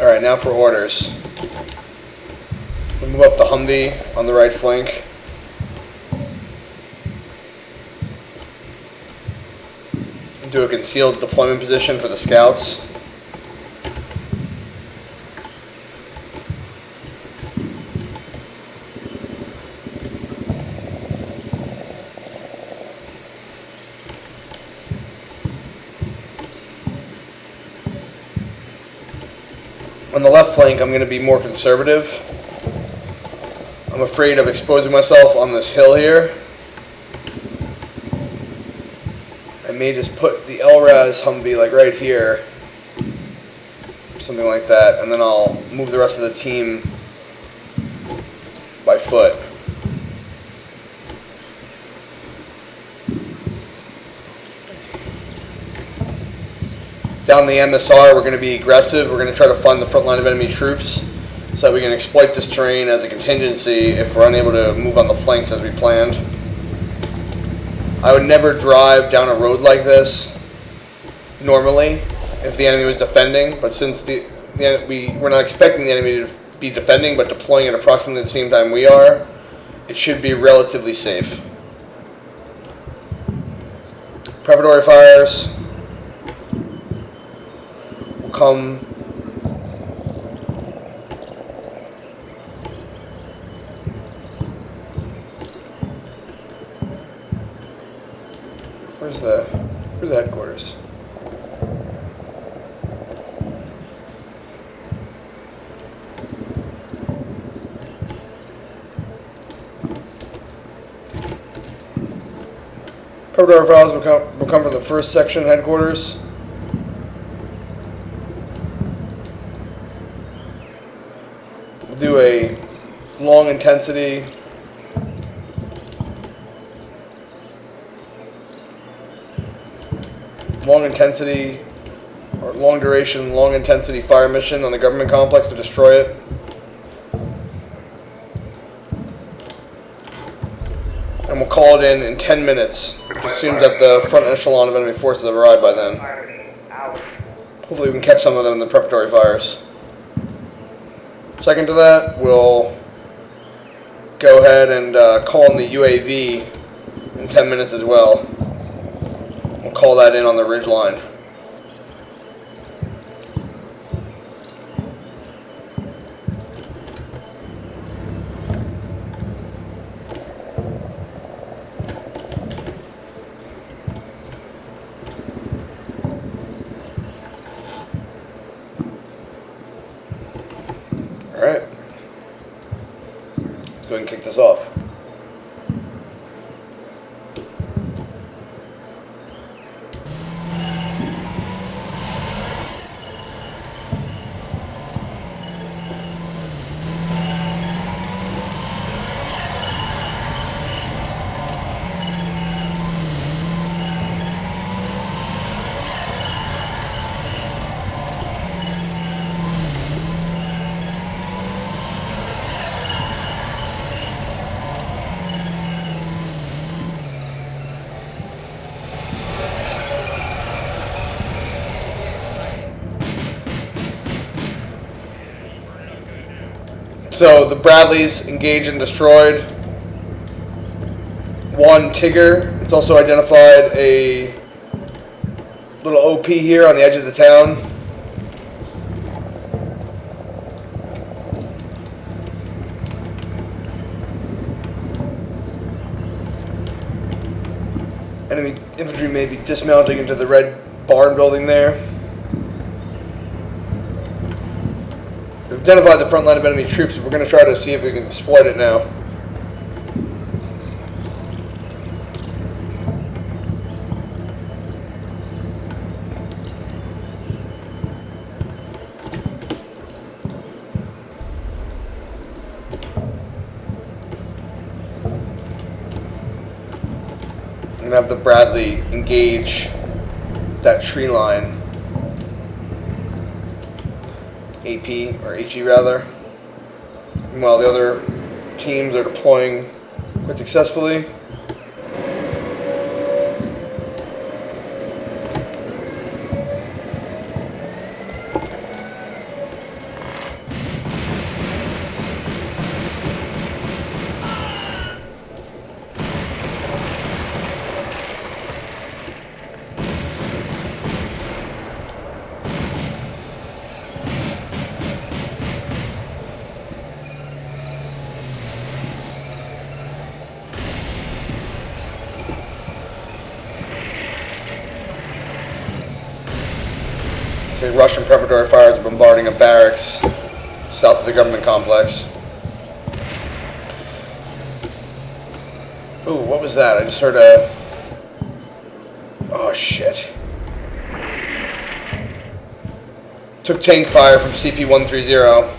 Alright, now for orders. We'll move up the Humvee on the right flank. Do a concealed deployment position for the scouts. On the left flank, I'm going to be more conservative. I'm afraid of exposing myself on this hill here. I may just put the LRAS Humvee like right here, something like that, and then I'll move the rest of the team by foot. Down the MSR, we're going to be aggressive. We're going to try to find the front line of enemy troops so that we can exploit this terrain as a contingency if we're unable to move on the flanks as we planned. I would never drive down a road like this normally if the enemy was defending, but since we're not expecting the enemy to be defending but deploying at approximately the same time we are, it should be relatively safe. Preparatory fires will come where's the headquarters? Preparatory files will come from the first section headquarters. We'll do a long intensity or long duration, long intensity fire mission on the government complex to destroy it. And we'll call it in 10 minutes. It assumes that the front echelon of enemy forces have arrived by then. Hopefully we can catch some of them in the preparatory fires. Second to that, we'll go ahead and call in the UAV in 10 minutes as well. We'll call that in on the ridge line. Alright, let's go ahead and kick this off. So the Bradleys engaged and destroyed one Tigger. It's also identified a little OP here on the edge of the town. Enemy infantry may be dismounting into the red barn building there. We've identified the front line of enemy troops. We're going to try to see if we can exploit it now. I'm going to have the Bradley engage that tree line. AP, or HE rather. Meanwhile, the other teams are deploying quite successfully. launching Russian preparatory fires and bombarding a barracks south of the government complex. Ooh, what was that? I just heard a... Oh, shit. Took tank fire from CP-130.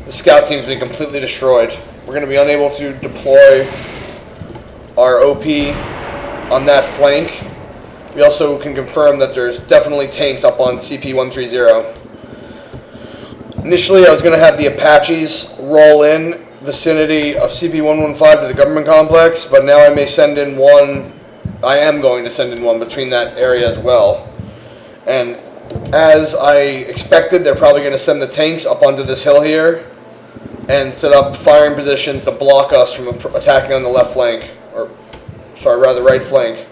The scout team's been completely destroyed. We're going to be unable to deploy our OP on that flank. We also can confirm that there's definitely tanks up on CP-130. Initially, I was going to have the Apaches roll in vicinity of CP-115 to the government complex, but now I may send in one. I am going to send in one between that area as well. And as I expected, they're probably going to send the tanks up onto this hill here and set up firing positions to block us from attacking on the left flank, or sorry, rather right flank.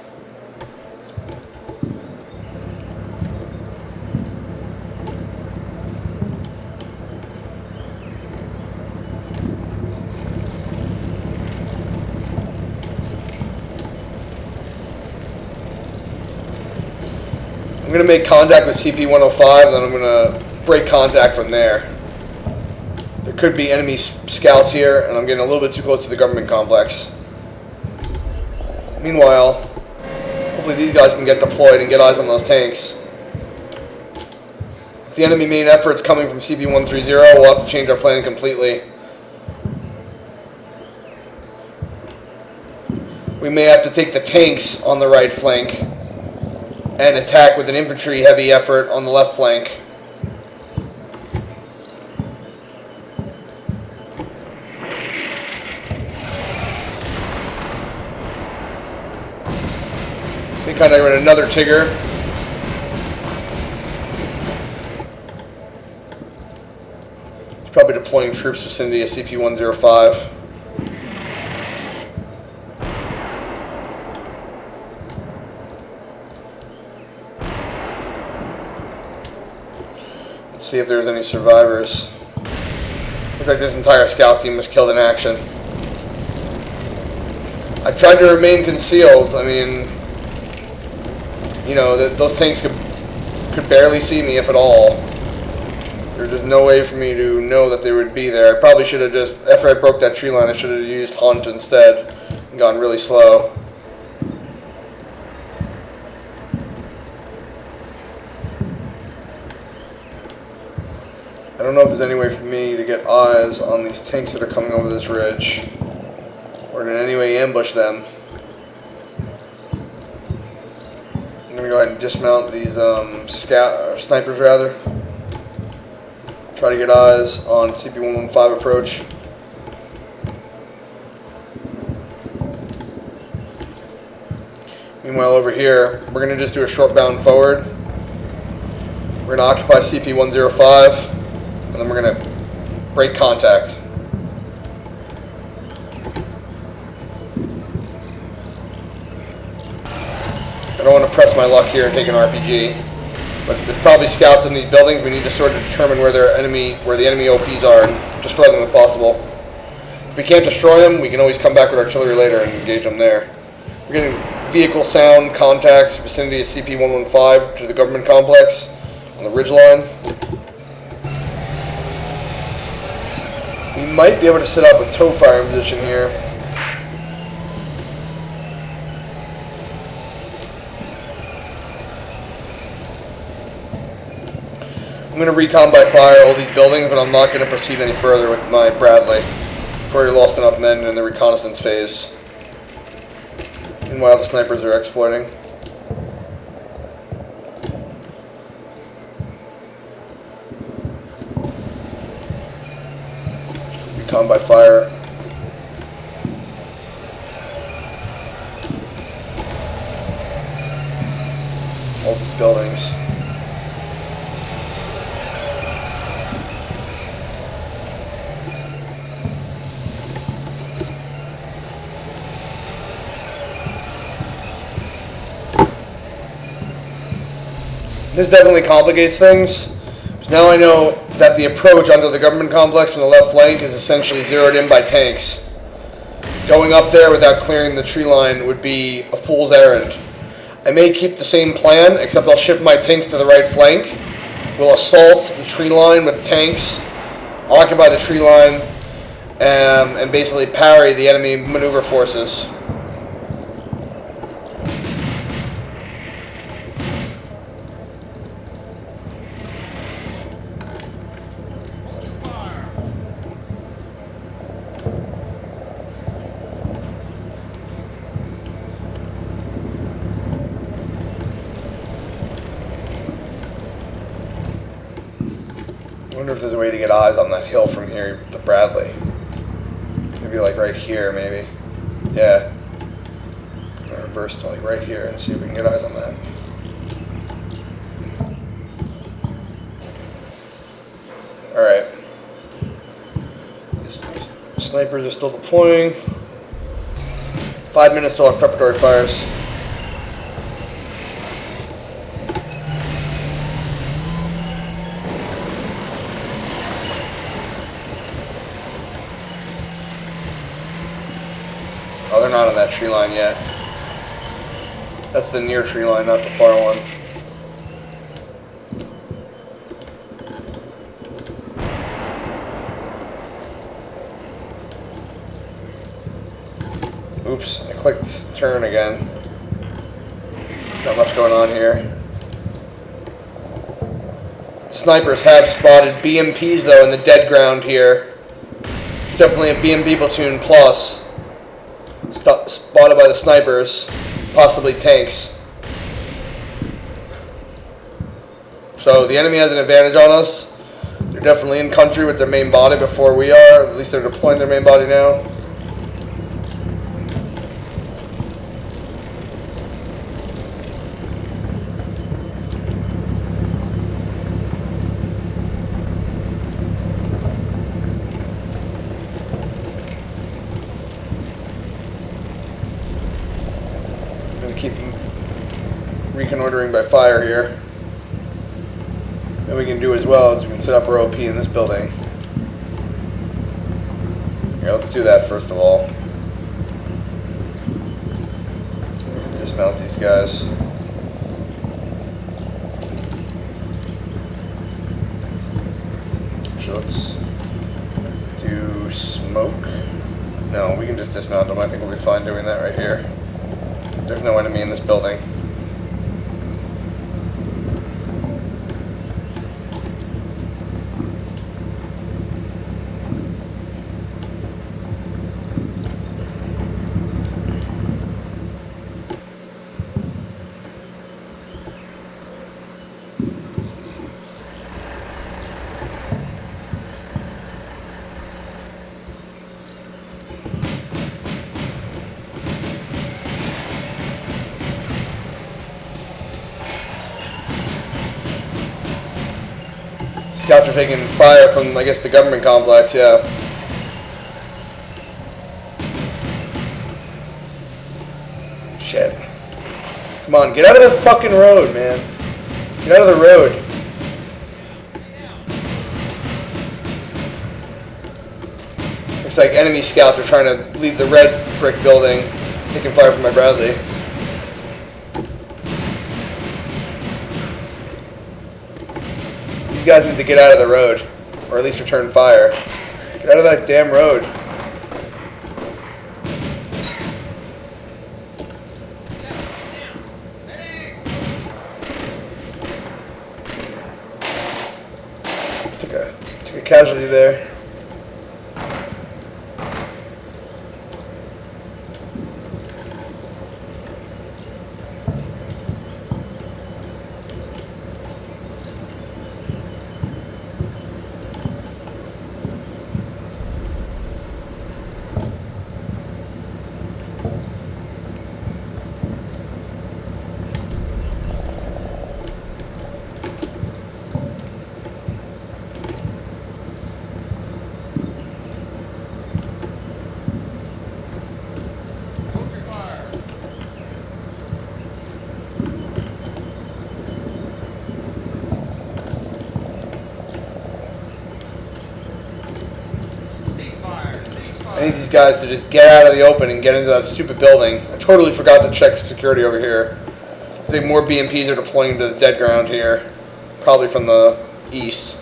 I'm going to make contact with CP-105, and then I'm going to break contact from there. There could be enemy scouts here, and I'm getting a little bit too close to the government complex. Meanwhile, hopefully these guys can get deployed and get eyes on those tanks. If the enemy main effort's coming from CP-130, we'll have to change our plan completely. We may have to take the tanks on the right flank and attack with an infantry heavy effort on the left flank. They kind of run another Tigger. He's probably deploying troops vicinity of CP-105. See if there's any survivors. Looks like this entire scout team was killed in action. I tried to remain concealed. I mean, you know, those tanks could barely see me, if at all. There's just no way for me to know that they would be there. I probably should have just, after I broke that tree line, I should have used Hunt instead and gone really slow. I don't know if there's any way for me to get eyes on these tanks that are coming over this ridge, or to in any way ambush them. I'm going to go ahead and dismount these snipers rather. Try to get eyes on CP-115 approach. Meanwhile over here, we're going to just do a short bound forward. We're going to occupy CP-105. And then we're going to break contact. I don't want to press my luck here and take an RPG, but there's probably scouts in these buildings. We need to sort of determine where the enemy OPs are and destroy them if possible. If we can't destroy them, we can always come back with artillery later and engage them there. We're getting vehicle sound contacts vicinity of CP-115 to the government complex on the ridge line. We might be able to set up a toe firing position here. I'm going to recon by fire all these buildings, but I'm not going to proceed any further with my Bradley. I've already lost enough men in the reconnaissance phase. Meanwhile, the snipers are exploiting. Recon by fire. All these buildings. This definitely complicates things. Now I know that the approach onto the government complex from the left flank is essentially zeroed in by tanks. Going up there without clearing the tree line would be a fool's errand. I may keep the same plan, except I'll shift my tanks to the right flank. We'll assault the tree line with tanks, occupy the tree line, and basically parry the enemy maneuver forces. I wonder if there's a way to get eyes on that hill from here, the Bradley. Maybe like right here, maybe. Yeah. I'll reverse to like right here and see if we can get eyes on that. Alright. Snipers are still deploying. 5 minutes till our preparatory fires. Oh, they're not on that tree line yet. That's the near tree line, not the far one. Oops, I clicked turn again. Not much going on here. Snipers have spotted BMPs though in the dead ground here. There's definitely a BMP platoon plus. Spotted by the snipers, possibly tanks. So the enemy has an advantage on us. They're definitely in country with their main body before we are. At least they're deploying their main body now. Keep reconnoitering by fire here. And we can do as well as we can set up our OP in this building. Here, let's do that first of all. Let's dismount these guys. Actually, let's do smoke. No, we can just dismount them. I think we'll be fine doing that right here. There's no enemy in this building. Scouts are taking fire from, I guess, the government complex, yeah. Shit. Come on, get out of the fucking road, man. Get out of the road. Looks like enemy scouts are trying to leave the red brick building, taking fire from my Bradley. These guys need to get out of the road, or at least return fire. Get out of that damn road. Took a casualty there. I need these guys to just get out of the open and get into that stupid building. I totally forgot to check security over here. I think more BMPs are deploying to the dead ground here, probably from the east.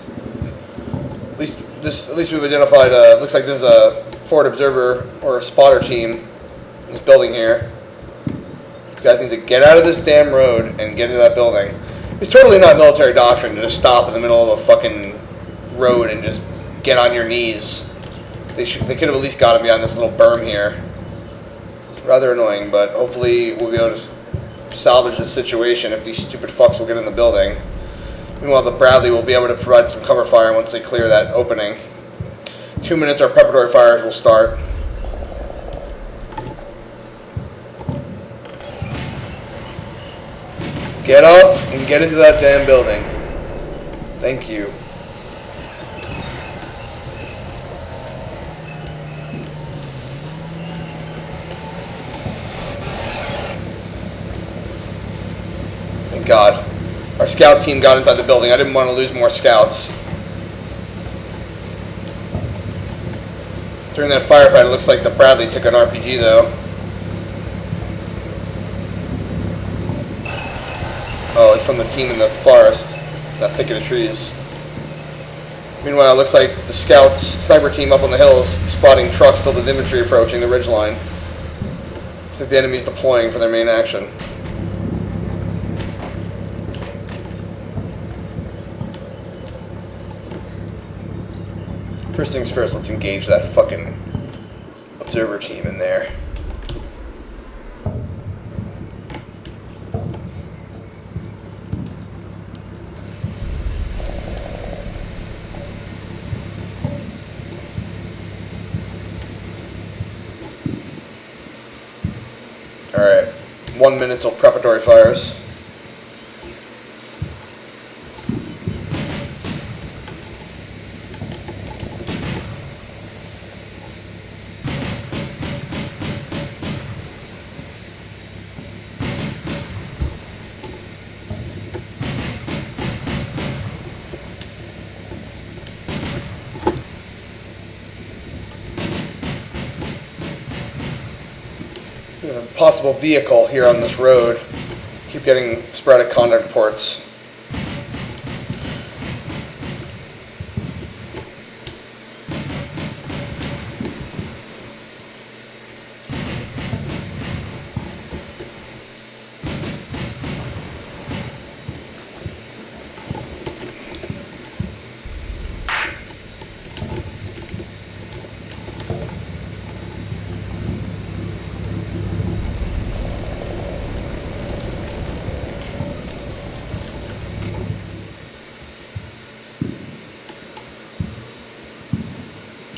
At least we've identified. Looks like this is a forward observer or a spotter team in this building here. You guys need to get out of this damn road and get into that building. It's totally not military doctrine to just stop in the middle of a fucking road and just get on your knees. They could have at least got to be on this little berm here. It's rather annoying, but hopefully we'll be able to salvage the situation if these stupid fucks will get in the building. Meanwhile, the Bradley will be able to provide some cover fire once they clear that opening. 2 minutes, our preparatory fires will start. Get up and get into that damn building. Thank you. Thank God. Our scout team got inside the building. I didn't want to lose more scouts. During that firefight, it looks like the Bradley took an RPG, though. Oh, it's from the team in the forest, that thicket of trees. Meanwhile, it looks like the scouts, sniper team up on the hills, spotting trucks filled with infantry approaching the ridgeline. Looks like the enemy's deploying for their main action. First things first, let's engage that fucking observer team in there. Alright, 1 minute till preparatory fires. Possible vehicle here on this road. Keep getting sporadic contact reports.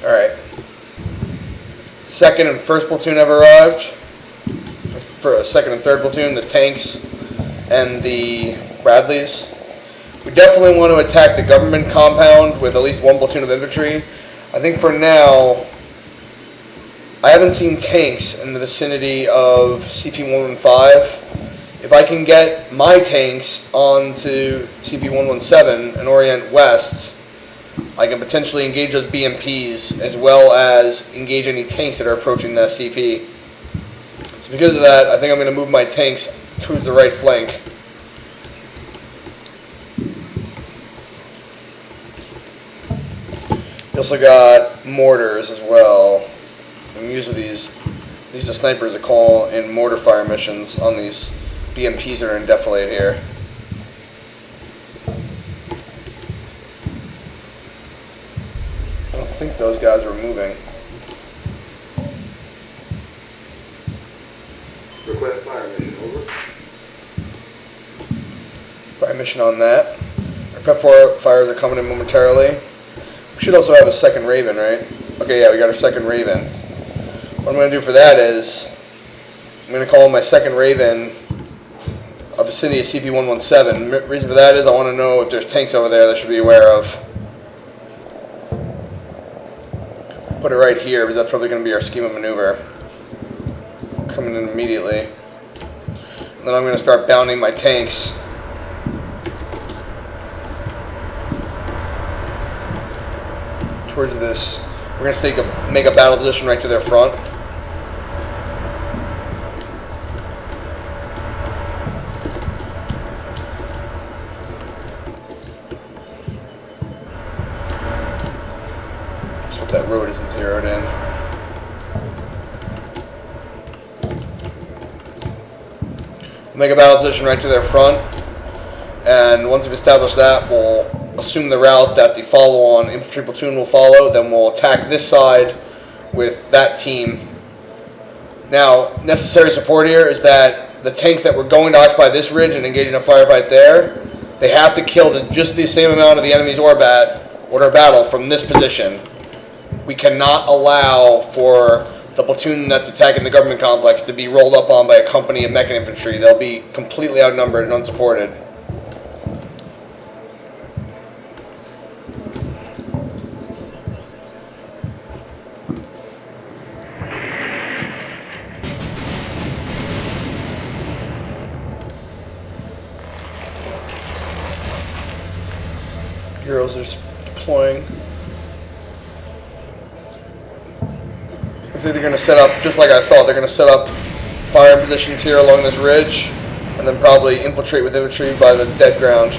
Alright. Second and first platoon have arrived. For a second and third platoon, the tanks and the Bradleys. We definitely want to attack the government compound with at least one platoon of infantry. I think for now, I haven't seen tanks in the vicinity of CP-115. If I can get my tanks onto CP-117 and orient west, I can potentially engage those BMPs as well as engage any tanks that are approaching that CP. So because of that, I think I'm going to move my tanks towards the right flank. You also got mortars as well. And usually these are snipers that call in mortar fire missions on these BMPs that are in defilade here. I think those guys were moving. Request fire mission, over. Fire mission on that. Our prep fires are coming in momentarily. We should also have a second Raven, right? Okay, yeah, we got our second Raven. What I'm going to do for that is, I'm going to call my second Raven a vicinity of CP-117. Reason for that is I want to know if there's tanks over there that I should be aware of. Put it right here because that's probably going to be our scheme of maneuver. Coming in immediately. And then I'm going to start bounding my tanks. Towards this We're going to make a battle position right to their front. Just hope that road isn't zeroed in. Make a battle position right to their front, and once we've established that, we'll assume the route that the follow-on infantry platoon will follow. Then we'll attack this side with that team. Now, necessary support here is that the tanks that were going to occupy this ridge and engage in a firefight there, they have to kill just the same amount of the enemy's order of battle from this position. We cannot allow for the platoon that's attacking the government complex to be rolled up on by a company of mechan infantry. They'll be completely outnumbered and unsupported. Heroes are deploying. Looks like they're going to set up, just like I thought, they're going to set up firing positions here along this ridge, and then probably infiltrate with infantry by the dead ground.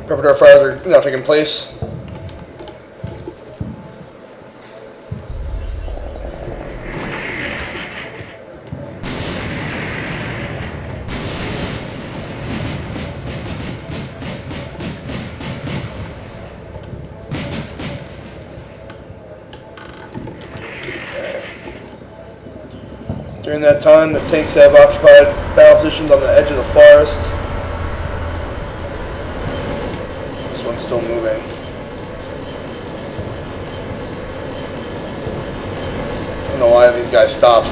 Preparatory fires are now taking place. During that time, the tanks have occupied battle positions on the edge of the forest. This one's still moving. I don't know why these guys stopped.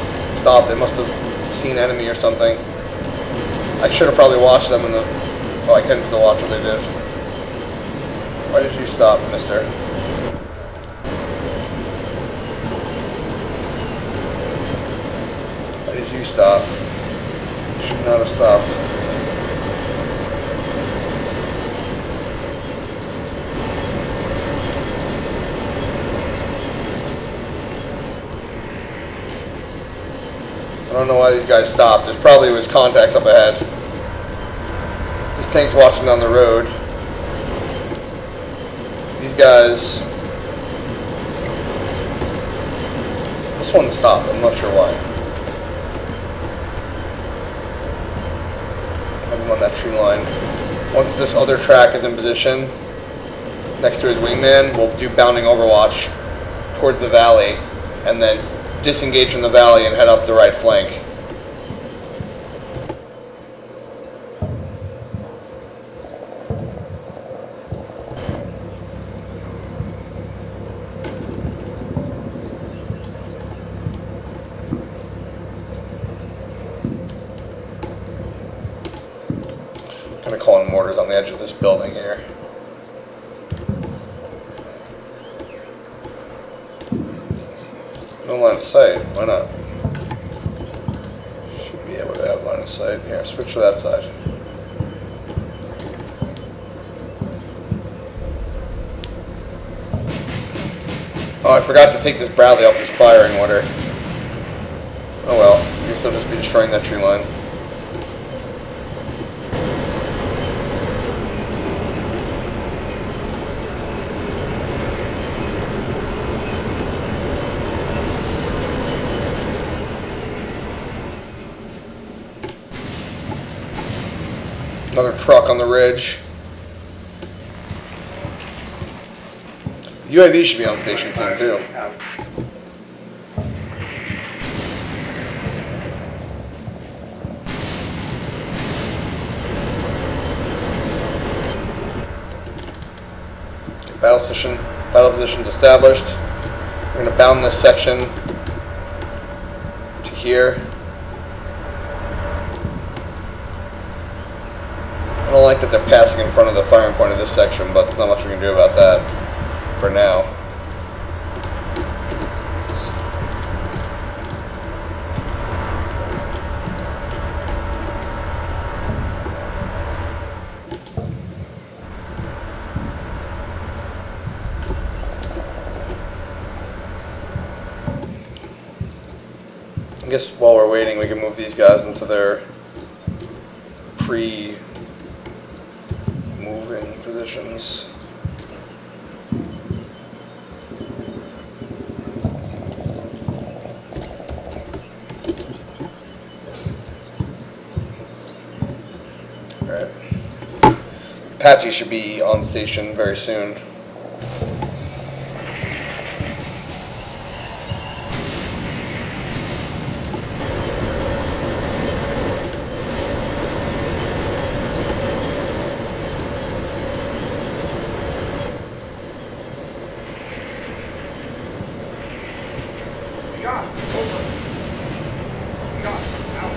They must have seen enemy or something. I should have probably watched them in the... Oh, I can still watch what they did. Why did you stop, mister? You stop. You should not have stopped. I don't know why these guys stopped. There probably was contacts up ahead. This tank's watching down the road. These guys... This one stopped. I'm not sure why. On that tree line. Once this other track is in position next to his wingman, we'll do bounding overwatch towards the valley and then disengage from the valley and head up the right flank. I'm going to call in mortars on the edge of this building here. No line of sight. Why not? Should be able to have line of sight. Here, switch to that side. Oh, I forgot to take this Bradley off his firing order. Oh well, I guess I'll just be destroying that tree line. Another truck on the ridge. UAV should be on station soon too. Battle positions established. We're going to bound this section to here. I don't like that they're passing in front of the firing point of this section, but there's not much we can do about that for now. guess while we're waiting, we can move these guys into their pre-moving positions. Alright. Apache should be on station very soon. Shot, over. Shot, out.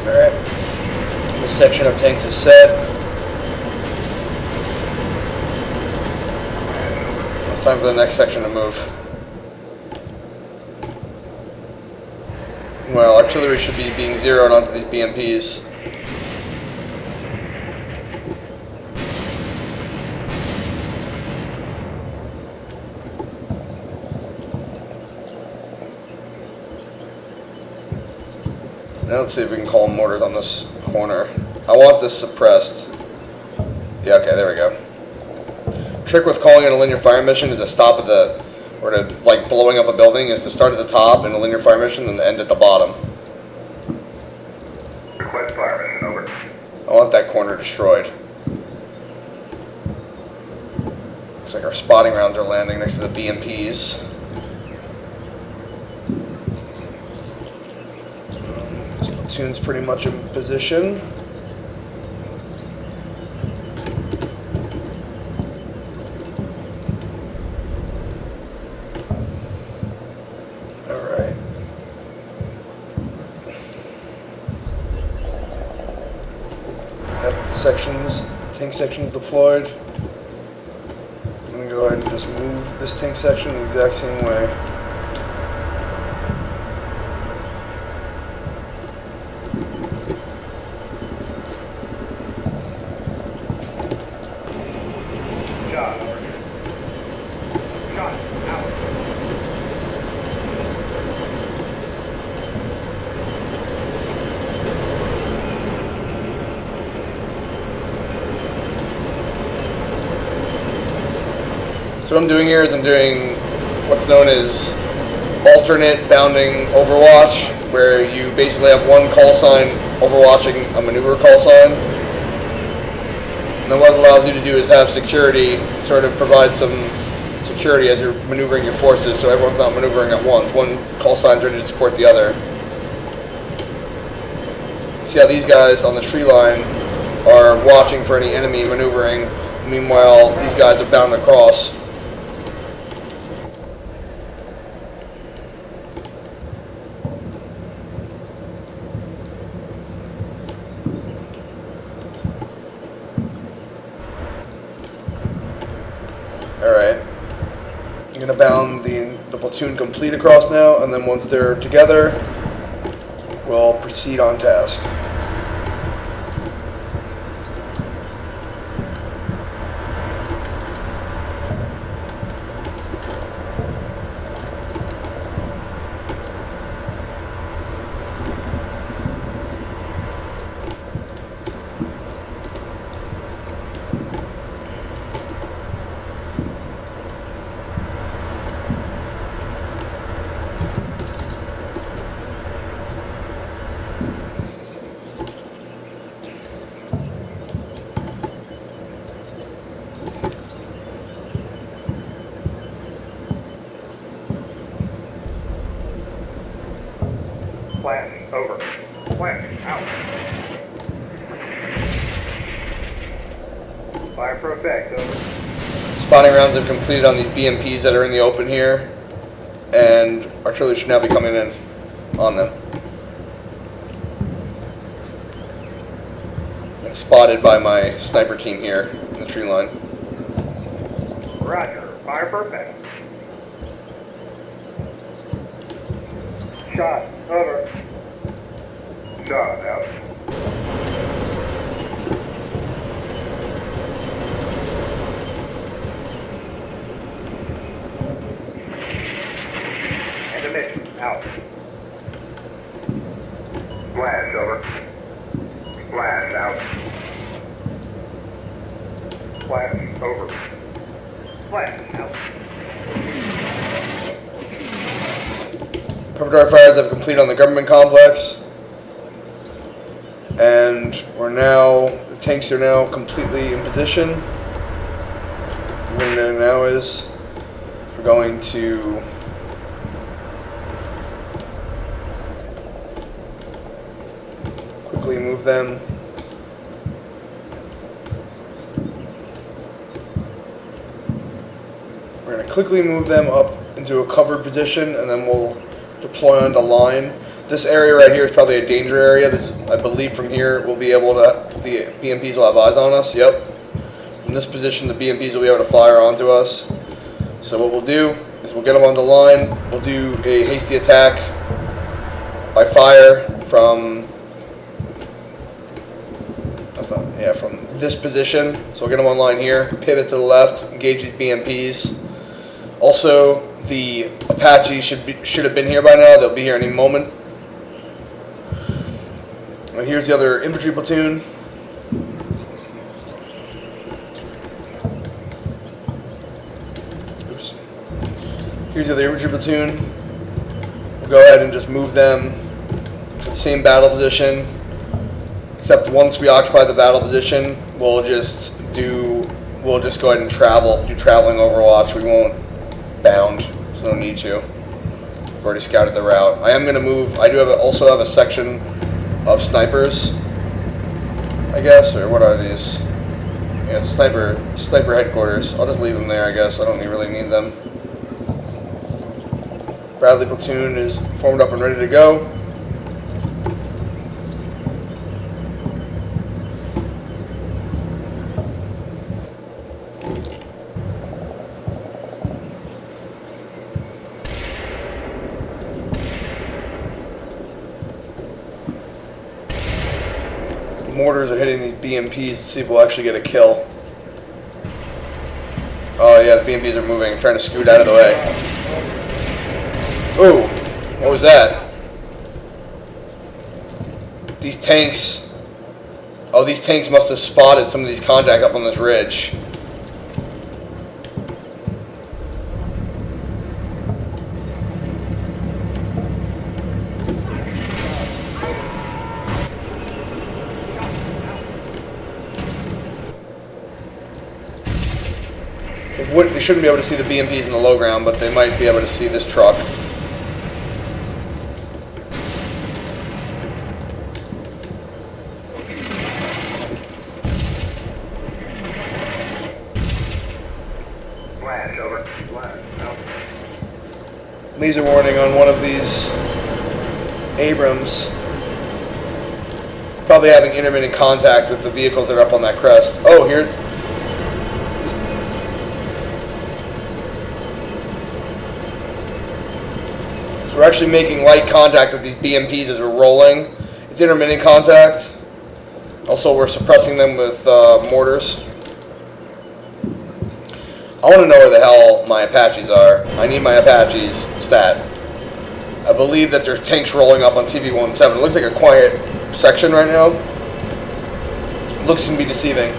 Alright. This section of tanks is set. It's time for the next section to move. Well, artillery should be being zeroed onto these BMPs. Now let's see if we can call mortars on this corner. I want this suppressed. Yeah, okay, there we go. Trick with calling it a linear fire mission is to stop at the, or to like blowing up a building, is to start at the top in a linear fire mission and end at the bottom. Request fire mission, over. I want that corner destroyed. Looks like our spotting rounds are landing next to the BMPs. This platoon's pretty much in position. Alright. Got the sections, tank sections deployed. I'm going to go ahead and just move this tank section the exact same way. Shot, over. Shot, out. So what I'm doing here is I'm doing what's known as alternate bounding overwatch, where you basically have one call sign overwatching a maneuver call sign. And then what it allows you to do is have security, sort of provide some security as you're maneuvering your forces, so everyone's not maneuvering at once. One call sign's ready to support the other. See how these guys on the tree line are watching for any enemy maneuvering. Meanwhile, these guys are bound across. Alright. I'm going to bound the platoon complete across now, and then once they're together, we'll proceed on task. Flash, over. Flash, out. Fire for effect, over. Spotting rounds have completed on these BMPs that are in the open here, and artillery should now be coming in on them. And spotted by my sniper team here in the tree line. Roger, fire for effect. Shot, over. Shot, out. out. Flash, over. Flash, out. Flash, over. Flash, out. Preparatory fires have completed on the government complex. And the tanks are now completely in position. What we're going to do now is we're going to quickly move them. We're going to quickly move them up into a covered position, and then we'll deploy on the line. This area right here is probably a danger area. I believe from here we'll be able to, the BMPs will have eyes on us. Yep. In this position, the BMPs will be able to fire onto us. So what we'll do is we'll get them on the line. We'll do a hasty attack by fire from from this position. So we'll get them on line here. Pivot to the left. Engage these BMPs. Also, the Apache should have been here by now. They'll be here any moment. And here's the other infantry platoon. Oops. Here's the other infantry platoon. We'll go ahead and just move them to the same battle position. Except once we occupy the battle position, we'll just go ahead and do traveling overwatch. We won't bound, so no need to. I've already scouted the route. I am going to move. I do also have a section of snipers, I guess, or what are these? Yeah, it's sniper headquarters. I'll just leave them there, I guess. I don't really need them. Bradley platoon is formed up and ready to go. Mortars are hitting these BMPs to see if we'll actually get a kill. Oh yeah, the BMPs are moving, trying to scoot out of the way. Ooh, what was that? These tanks must have spotted some of these contacts up on this ridge. They shouldn't be able to see the BMPs in the low ground, but they might be able to see this truck. Flash, over. Flash, out. Laser warning on one of these Abrams. Probably having intermittent contact with the vehicles that are up on that crest. Oh, here. We're actually making light contact with these BMPs as we're rolling. It's intermittent contact. Also, we're suppressing them with mortars. I want to know where the hell my Apaches are. I need my Apaches stat. I believe that there's tanks rolling up on CV-17. It looks like a quiet section right now. Looks to be deceiving.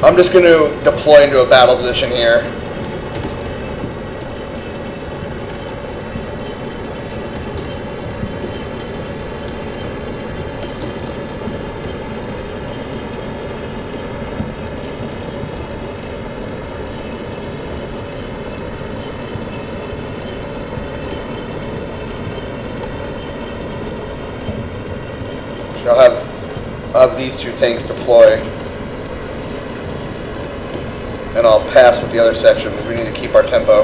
I'm just going to deploy into a battle position here. I'll have these two tanks deploy. And I'll pass with the other section because we need to keep our tempo.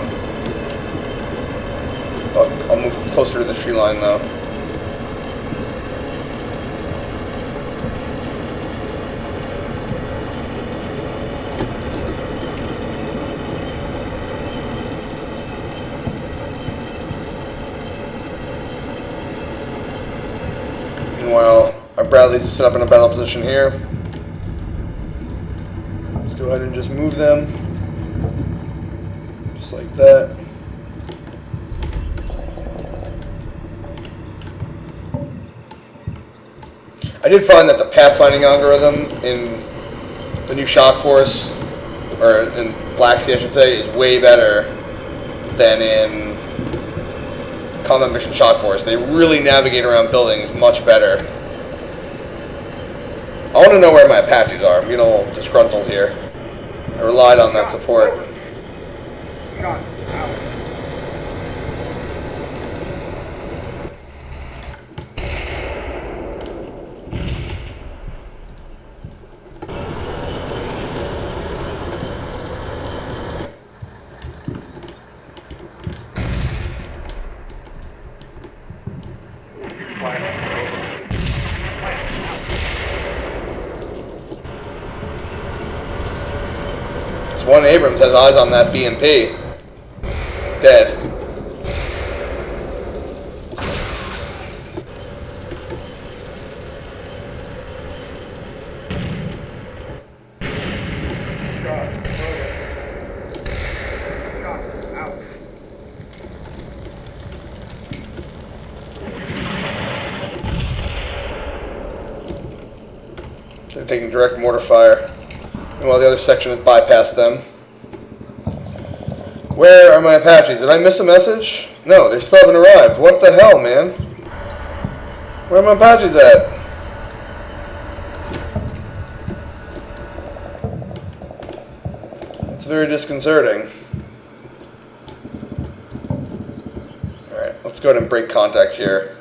I'll move closer to the tree line though. Meanwhile, our Bradleys are set up in a battle position here. go ahead and just move them. Just like that. I did find that the pathfinding algorithm in the new Shock Force, or in Black Sea I should say, is way better than in Combat Mission Shock Force. They really navigate around buildings much better. I want to know where my Apaches are. I'm getting a little disgruntled here. I relied on that support. Shot out. One Abrams has eyes on that BMP. Dead. They're taking direct mortar fire. Meanwhile, the other section has bypassed them. Where are my Apaches? Did I miss a message? No, they still haven't arrived. What the hell, man? Where are my Apaches at? It's very disconcerting. Alright, let's go ahead and break contact here.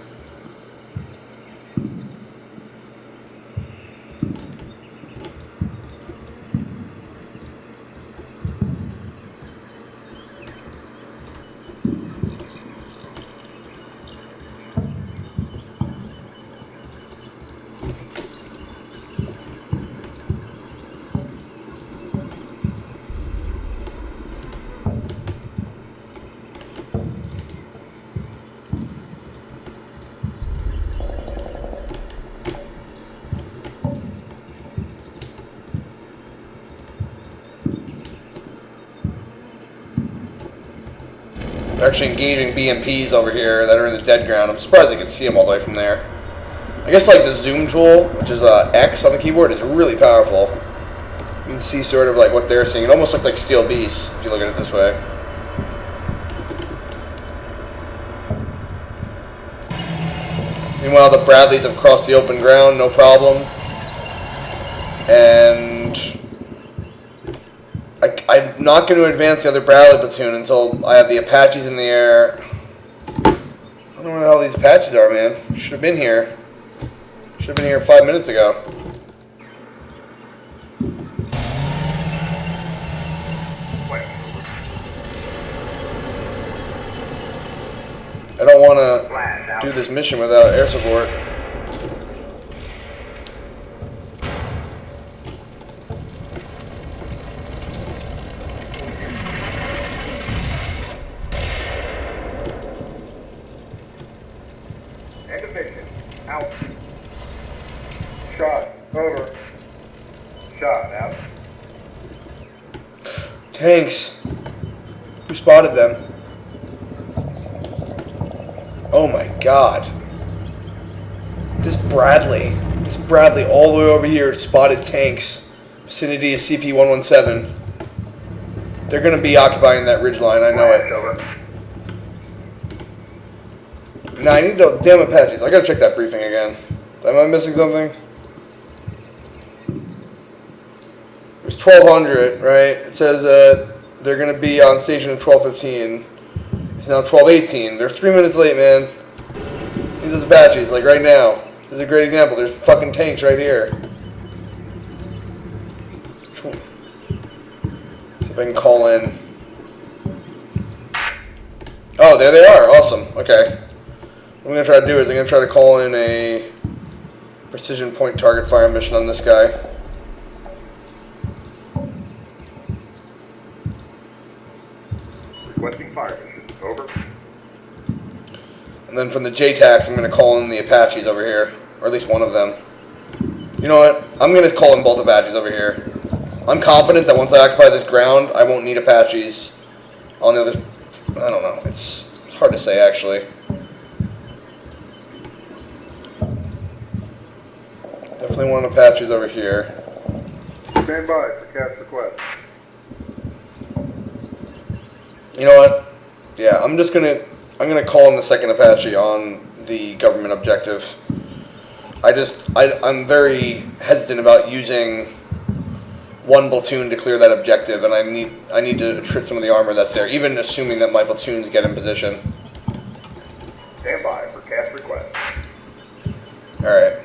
They're actually engaging BMPs over here that are in the dead ground. I'm surprised I can see them all the way from there. I guess like the zoom tool, which is X on the keyboard, is really powerful. You can see sort of like what they're seeing. It almost looks like Steel Beasts if you look at it this way. Meanwhile, the Bradleys have crossed the open ground, no problem. And I'm not going to advance the other Bradley platoon until I have the Apaches in the air. I don't know where the hell these Apaches are, man. Should have been here. Should have been here 5 minutes ago. I don't want to do this mission without air support. End of mission. Out. Shot. Over. Shot. Out. Tanks. Who spotted them? Oh my god. This Bradley all the way over here spotted tanks. Vicinity of CP-117. They're going to be occupying that ridgeline, I know it. Nah, I need to... Damn Apaches. I gotta check that briefing again. Am I missing something? It was 1200, right? It says that they're going to be on station at 1215. It's now 12:18. They're 3 minutes late, man. Need those Apaches, like right now. This is a great example. There's fucking tanks right here. See if I can call in. Oh, there they are. Awesome. Okay. What I'm going to try to do is I'm going to try to call in a precision point target fire mission on this guy. Requesting fire mission. Over. And then from the JTACs, I'm going to call in the Apaches over here. Or at least one of them. You know what? I'm going to call in both Apaches over here. I'm confident that once I occupy this ground, I won't need Apaches on the other. I don't know. It's hard to say, actually. Definitely want Apaches over here. Stand by for cast request. You know what? Yeah, I'm gonna call in the second Apache on the government objective. I'm very hesitant about using one platoon to clear that objective, and I need to attrit some of the armor that's there, even assuming that my platoons get in position. Stand by for cast request. All right.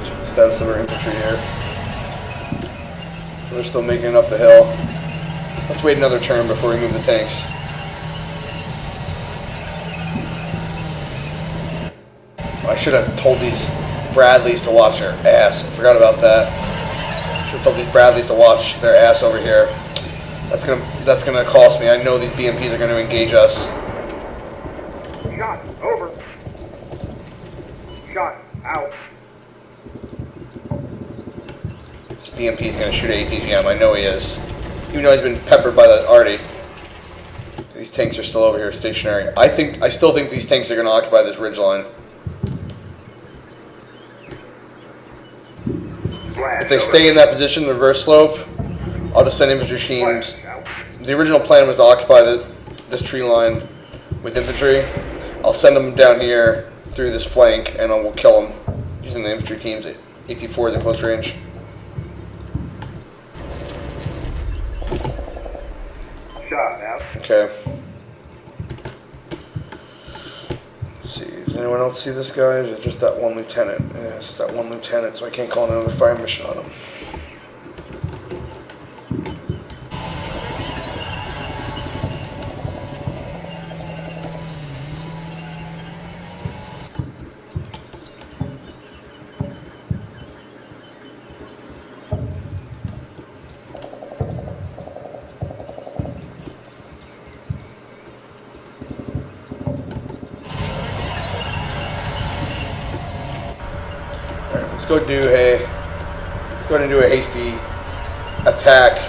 Check the status of our infantry here. So they're still making it up the hill. Let's wait another turn before we move the tanks. I should have told these Bradleys to watch their ass. I forgot about that. Should have told these Bradleys to watch their ass over here. That's gonna cost me. I know these BMPs are gonna engage us. Shot over. Shot out. This BMP is gonna shoot at ATGM. I know he is. Even though he's been peppered by that arty. These tanks are still over here stationary. I still think these tanks are gonna occupy this ridgeline. If they stay in that position, the reverse slope, I'll just send infantry teams. The original plan was to occupy this tree line with infantry. I'll send them down here through this flank, and we'll kill them using the infantry teams at AT4 at close range. Shot out. Okay. Let's see. Does anyone else see this guy? Or is it just that one lieutenant? Yeah, it's just that one lieutenant, so I can't call in another fire mission on him. Let's go ahead and do a hasty attack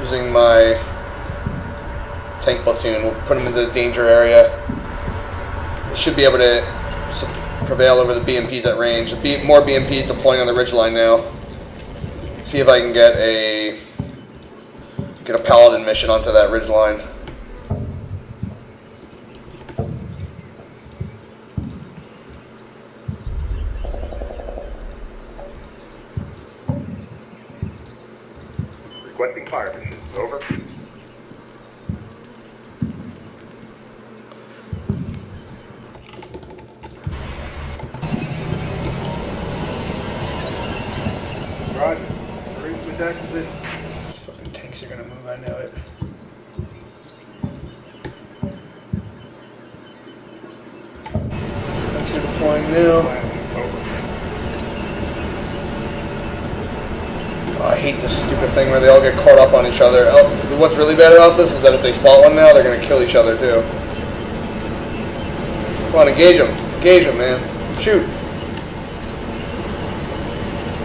using my tank platoon. We'll put them into the danger area. We should be able to prevail over the BMPs at range. More BMPs deploying on the ridgeline now. See if I can get a paladin mission onto that ridgeline. Requesting fire mission. Over. Roger. Reach with that position. These fucking tanks are gonna move, I know it. Tanks are deploying now. Oh, I hate this stupid thing where they all get caught up on each other. Oh, what's really bad about this is that if they spot one now, they're gonna kill each other too. Come on, engage them. Engage them, man. Shoot.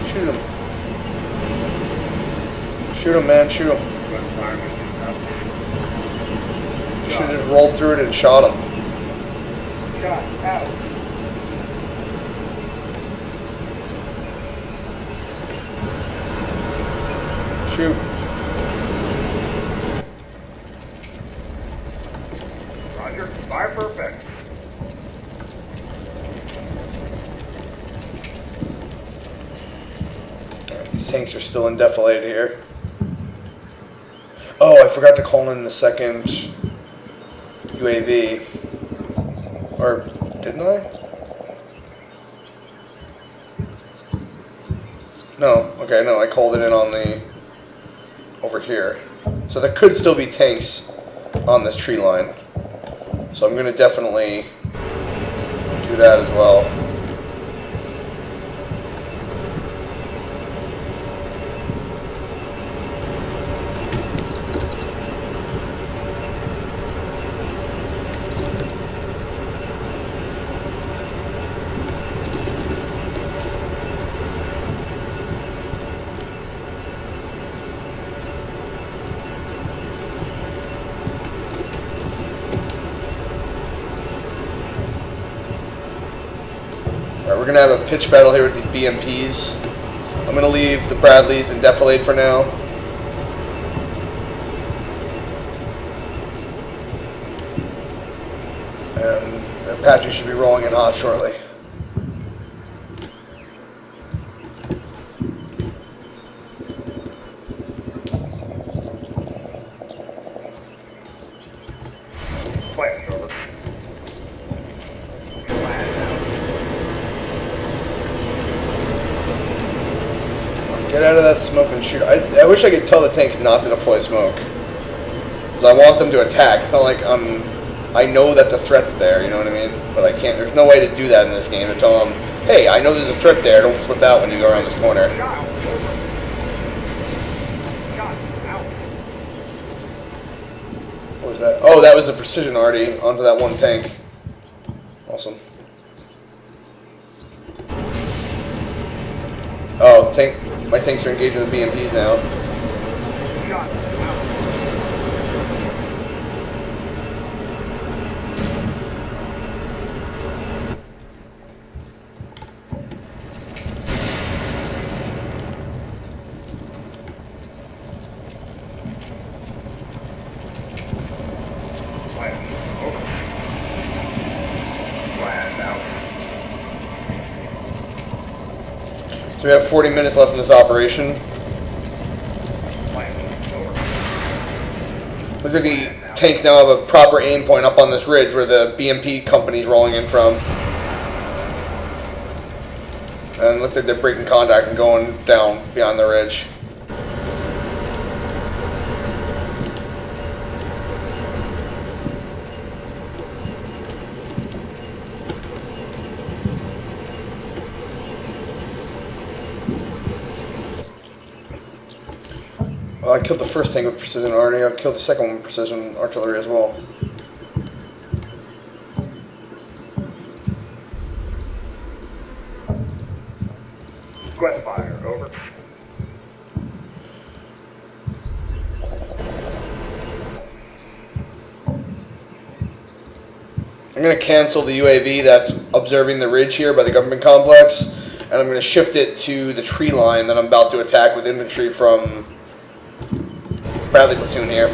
Shoot them. Shoot them, man. Shoot them. Should have just rolled through it and shot them. Shot out. Shoot. Roger. Fire perfect. Alright, these tanks are still in defilade here. Oh, I forgot to call in the second UAV. Or didn't I? No. Okay, no, I called it in on the over here. So there could still be tanks on this tree line. So I'm going to definitely do that as well. We're gonna have a pitch battle here with these BMPs. I'm gonna leave the Bradleys in defilade for now. And the Apache should be rolling in hot shortly. Flash over. Get out of that smoke and shoot. I wish I could tell the tanks not to deploy smoke. Because I want them to attack. It's not like I know that the threat's there, you know what I mean? But I can't, there's no way to do that in this game. To tell them, hey, I know there's a threat there, don't flip out when you go around this corner. What was that? Oh, that was the precision already onto that one tank. Awesome. Oh, my tanks are engaging with BMPs now. So we have 40 minutes left in this operation. Looks like the tanks now have a proper aim point up on this ridge where the BMP company's rolling in from. And it looks like they're breaking contact and going down beyond the ridge. Well, I killed the first tank with precision already. I'll kill the second one with precision artillery as well. Quest fire, over. I'm going to cancel the UAV that's observing the ridge here by the government complex, and I'm going to shift it to the tree line that I'm about to attack with infantry from Bradley platoon here.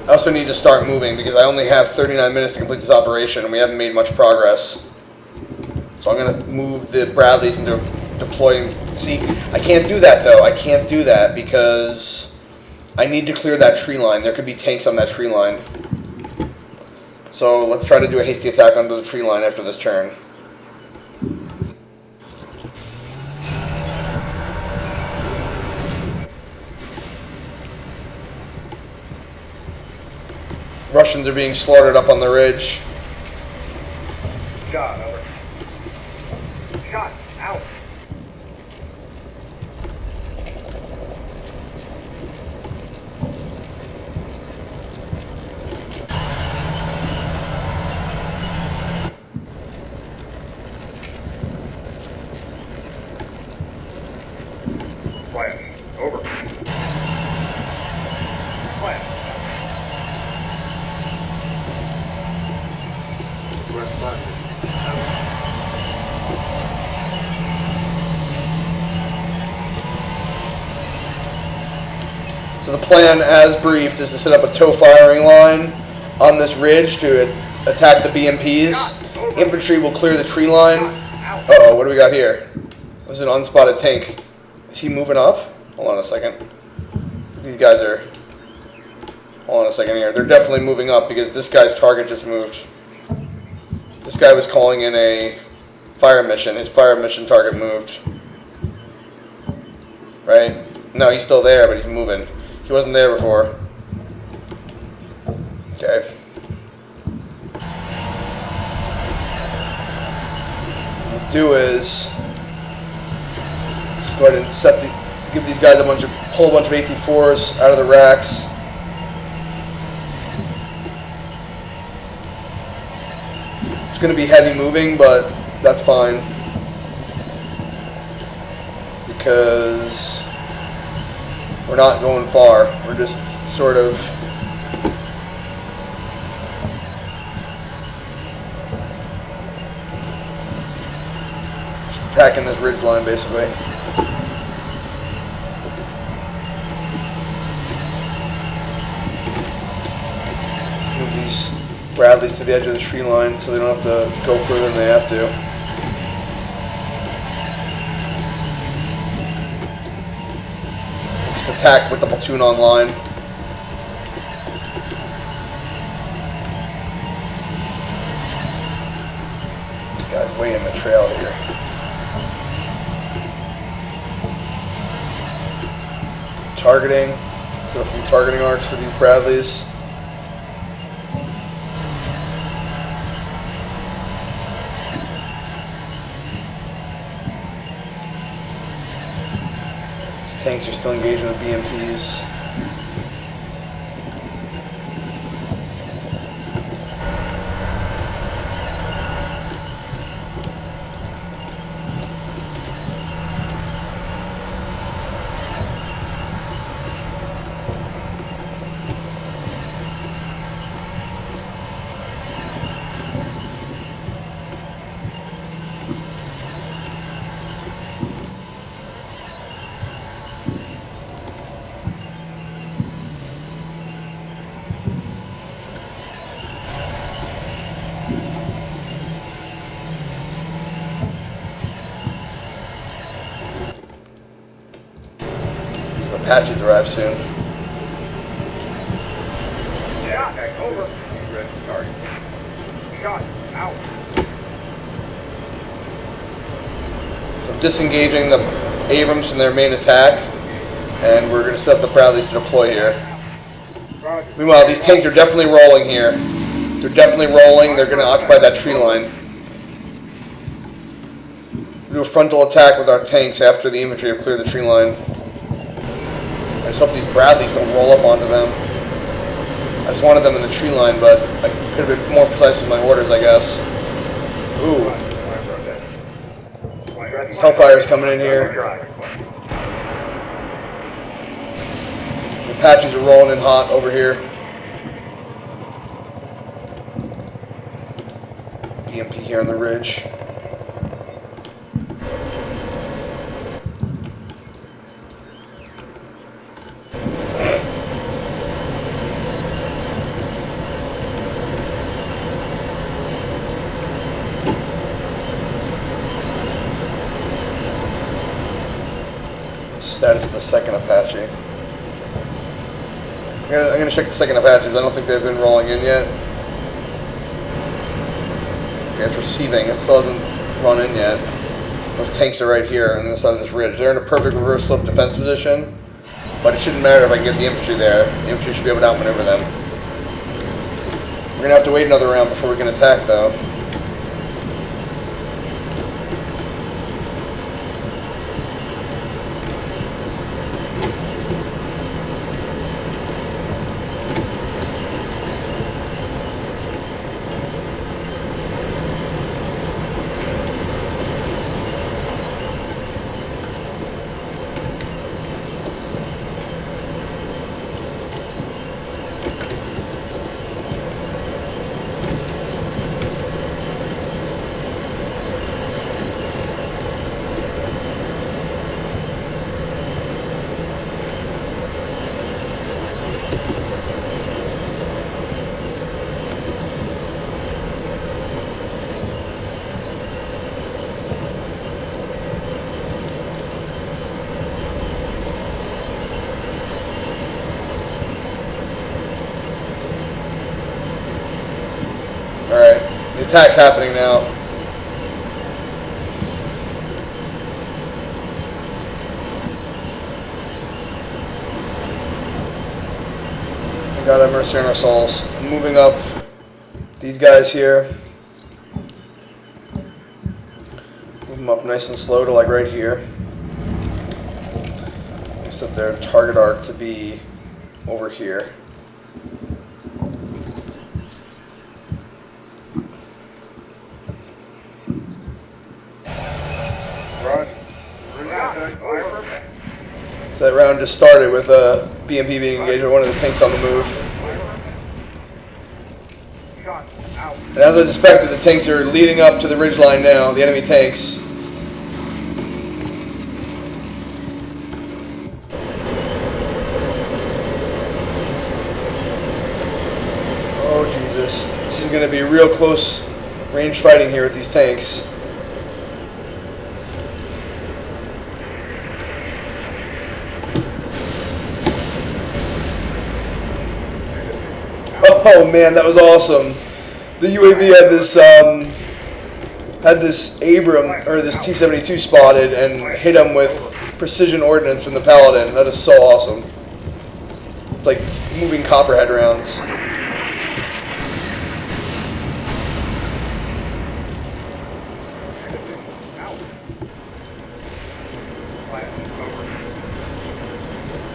I also need to start moving because I only have 39 minutes to complete this operation and we haven't made much progress. So I'm going to move the Bradleys into deploying. See, I can't do that though. I can't do that because I need to clear that tree line. There could be tanks on that tree line. So let's try to do a hasty attack onto the tree line after this turn. Russians are being slaughtered up on the ridge. Shot, over. Shot, out. Flash, over. Flash. West flash. So the plan, as briefed, is to set up a tow firing line on this ridge to attack the BMPs. Infantry will clear the tree line. Uh-oh, what do we got here? This is an unspotted tank. Is he moving up? Hold on a second. These guys are... Hold on a second here. They're definitely moving up because this guy's target just moved. This guy was calling in a fire mission. His fire mission target moved. Right? No, he's still there, but he's moving. He wasn't there before. Okay. What we'll do is just go ahead and give these guys pull a bunch of AT-4s out of the racks. It's going to be heavy moving, but that's fine. because we're not going far. We're just sort of just attacking this ridge line, basically. Move these Bradleys to the edge of the tree line so they don't have to go further than they have to. Just attack with the platoon on line. This guy's way in the trail here. Targeting. Set up some targeting arcs for these Bradleys. Tanks are still engaging with BMPs. Apaches arrive soon. Yeah, okay, over. Ready to target. Shot. Out. So I'm disengaging the Abrams from their main attack, and we're going to set up the Bradleys to deploy here. Roger. Meanwhile, these tanks are definitely rolling here. They're definitely rolling. They're going to occupy that tree line. We'll do a frontal attack with our tanks after the infantry have cleared the tree line. I just hope these Bradleys don't roll up onto them. I just wanted them in the tree line, but I could have been more precise with my orders, I guess. Ooh. Hellfire's coming in here. The Apaches are rolling in hot over here. BMP here on the ridge. Status of the second Apache. I'm gonna check the second Apaches. I don't think they've been rolling in yet. Okay, it's receiving. It still hasn't run in yet. Those tanks are right here on the side of this ridge. They're in a perfect reverse slope defense position, but it shouldn't matter if I can get the infantry there. The infantry should be able to outmaneuver them. We're gonna have to wait another round before we can attack, though. Alright, the attack's happening now. We gotta have mercy on our souls. I'm moving up these guys here. Move them up nice and slow to like right here. Set their target arc to be over here. Roger. Over. That round just started with BMP being engaged with one of the tanks on the move. And as I suspected, the tanks are leading up to the ridgeline now, the enemy tanks. Oh Jesus, this is going to be real close range fighting here with these tanks. Oh man, that was awesome. The UAV had this Abram or this T-72 spotted and hit him with precision ordnance from the Paladin. That is so awesome. It's like moving copperhead rounds.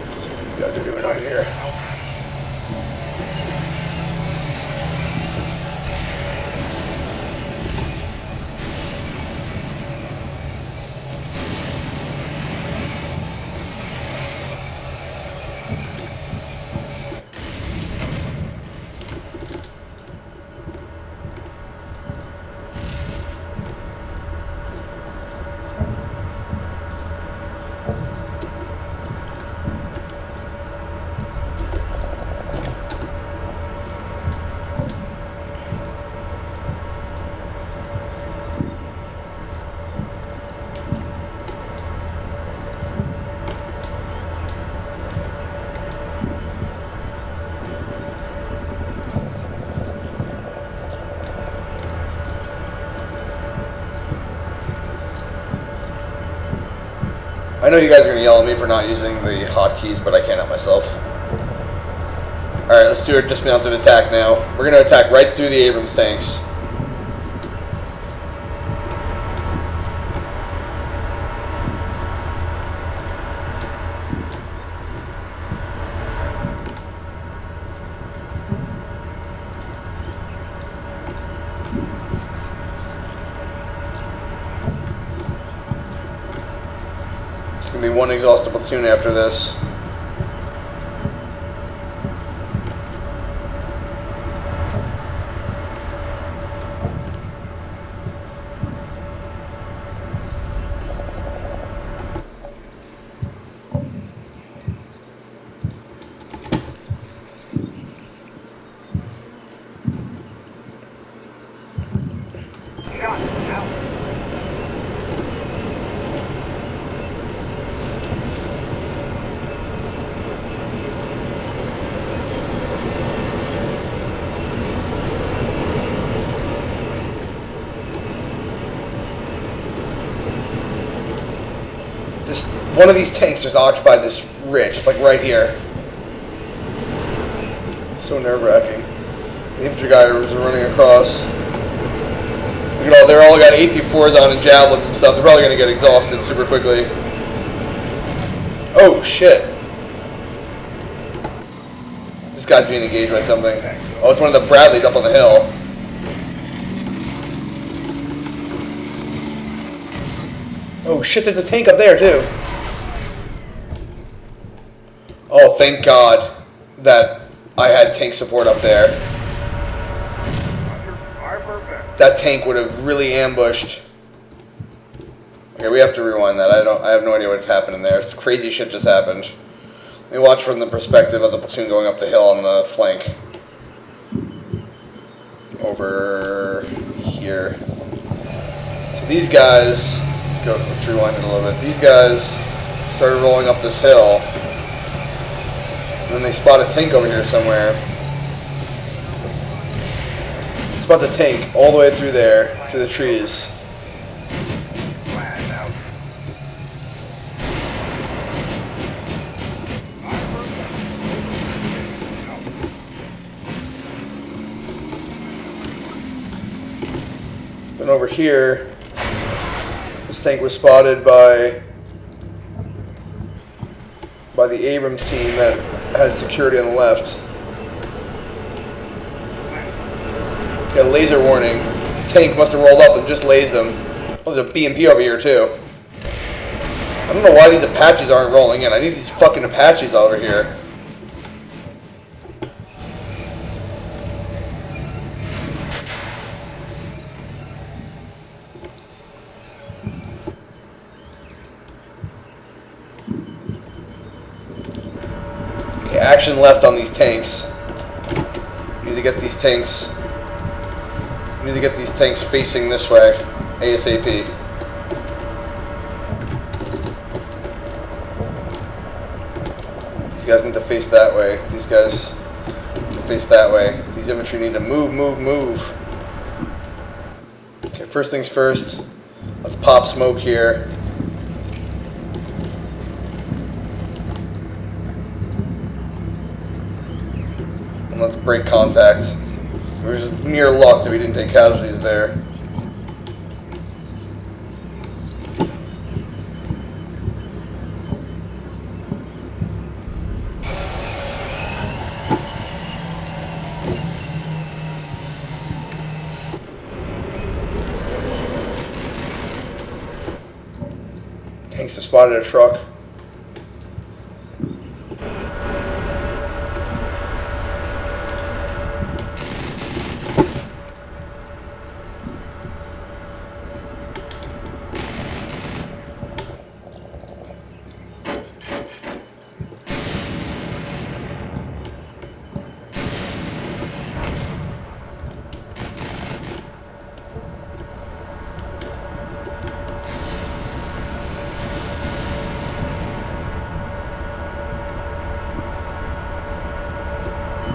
Let's see what these guys are doing over here. I know you guys are going to yell at me for not using the hotkeys, but I can't help myself. Alright, let's do a dismounted attack now. We're going to attack right through the Abrams tanks. It's going to be one exhausted platoon after this. One of these tanks just occupied this ridge, like right here. So nerve-wracking. The infantry guys are running across. Look at all, they're all got AT-4s on and javelins and stuff. They're probably going to get exhausted super quickly. Oh, shit. This guy's being engaged by something. Oh, it's one of the Bradleys up on the hill. Oh, shit, there's a tank up there, too. Oh, thank God that I had tank support up there. That tank would have really ambushed. Okay, we have to rewind that. I have no idea what's happening there. It's crazy shit just happened. Let me watch from the perspective of the platoon going up the hill on the flank. Over here. So these guys, let's rewind it a little bit. These guys started rolling up this hill. And then they spot a tank over here somewhere. Spot the tank all the way through there, through the trees. Then over here, this tank was spotted by the Abrams team that had security on the left. Got a laser warning. The tank must have rolled up and just lased them. Oh, there's a BMP over here too. I don't know why these Apaches aren't rolling in. I need these fucking Apaches over here. Okay, action left on these tanks. Need to get these tanks. Need to get these tanks facing this way, ASAP. These guys need to face that way. These guys need to face that way. These infantry need to move, move, move. Okay, first things first. Let's pop smoke here. And let's break contact. It was just mere luck that we didn't take casualties there. Tanks just spotted a truck.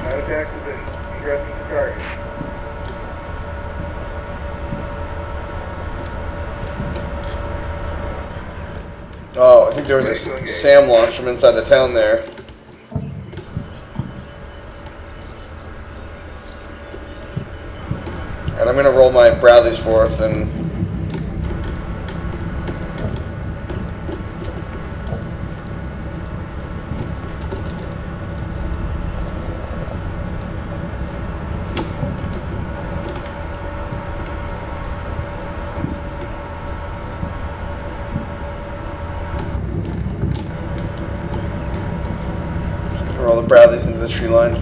Attack position. Addressing the target. Oh, I think there was a SAM launch from inside the town there. And I'm going to roll my Bradley's forth and... roll the Bradleys into the tree line.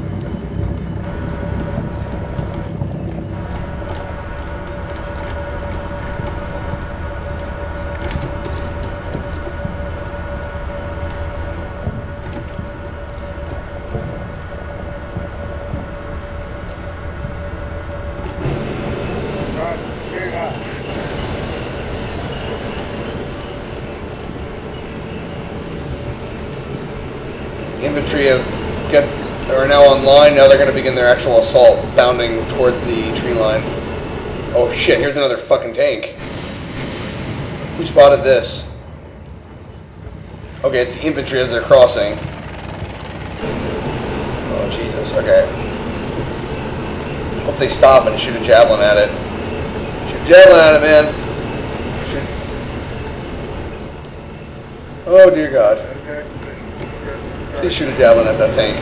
Infantry are now online. Now they're going to begin their actual assault, bounding towards the tree line. Oh shit, here's another fucking tank. Who spotted this? Okay, it's the infantry as they're crossing. Oh Jesus, okay. Hope they stop and shoot a javelin at it. Shoot a javelin at it, man. Shoot. Oh dear God. Please shoot a javelin at that tank.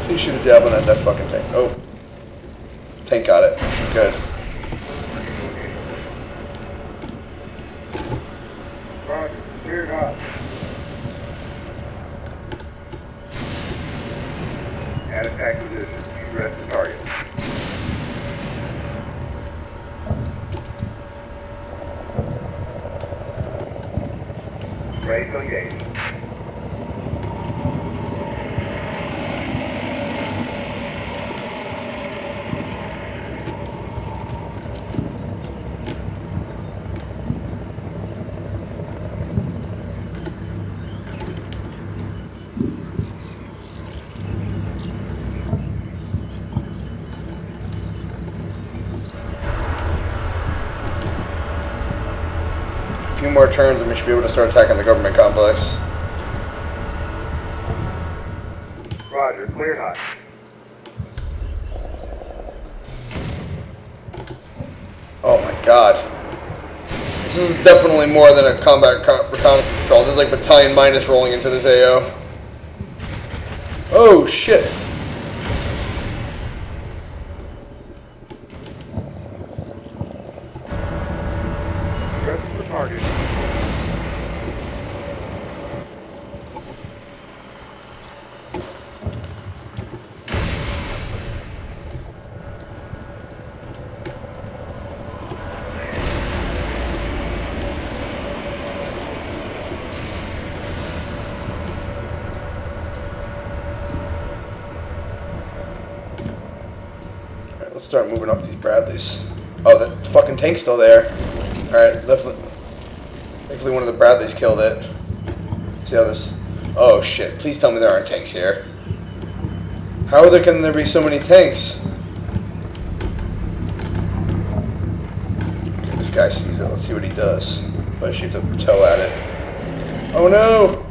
Please shoot a javelin at that fucking tank. Oh. Tank got it. Good. Roger. Cleared hot. At attack position. Address the target. Ready to engage. A few more turns and we should be able to start attacking the government complex. Roger. Cleared hot. Oh my God. This is definitely more than a combat reconnaissance patrol. This is like battalion minus rolling into this AO. Oh shit. Address the target. let's start moving up these Bradleys. Oh, the fucking tank's still there. Alright, thankfully one of the Bradleys killed it. Let's see how this... Oh shit, please tell me there aren't tanks here. How can there be so many tanks? Okay, this guy sees it, let's see what he does. If I shoot the toe at it. Oh no!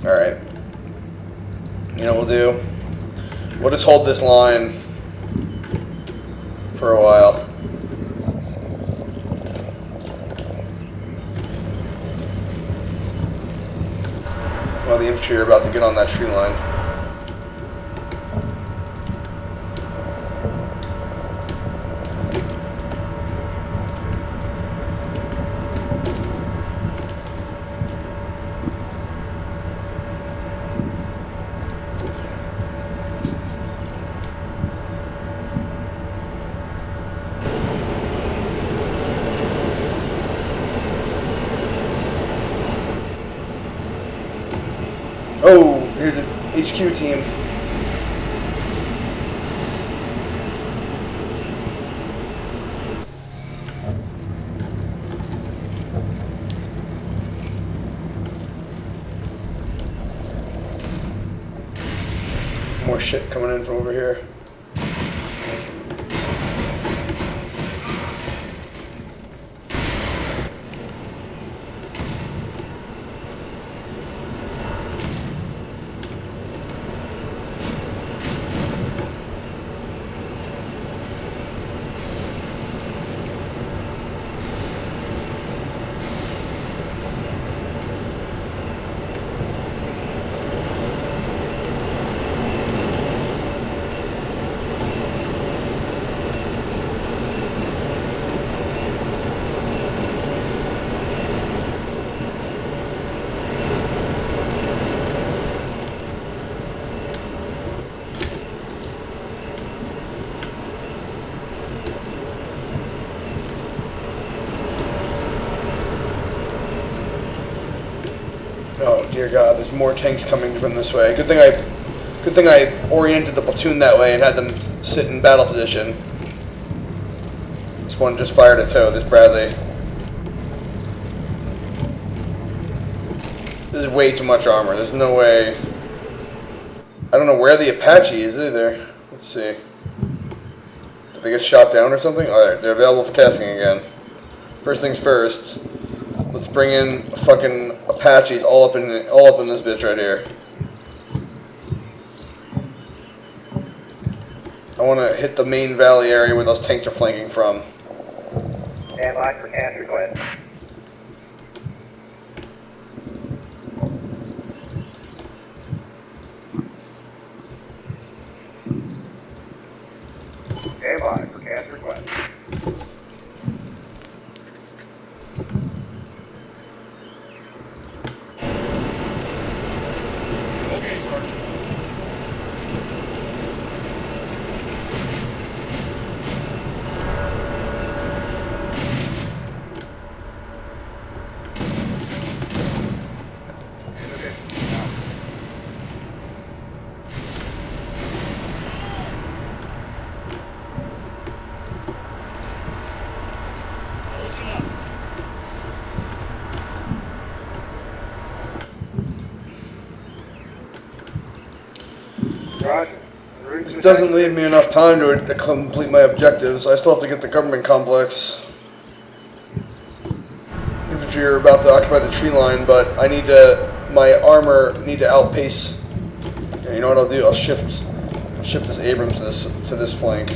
Alright. You know what we'll do? We'll just hold this line for a while. While the infantry are about to get on that tree line. Oh, here's a HQ team. More shit coming in from over here. Oh dear God, there's more tanks coming from this way. Good thing I oriented the platoon that way and had them sit in battle position. This one just fired a toe, this Bradley. This is way too much armor. There's no way. I don't know where the Apache is either. Let's see. Did they get shot down or something? Alright, they're available for tasking again. First things first. Let's bring in fucking Apaches all up in this bitch right here. I want to hit the main valley area where those tanks are flanking from. Stand by for cast request. Stand by for cast request. This doesn't leave me enough time to complete my objectives. I still have to get the government complex. Infantry are about to occupy the tree line, but I need to. My armor need to outpace. Okay, you know what I'll do? I'll shift this Abrams to this flank.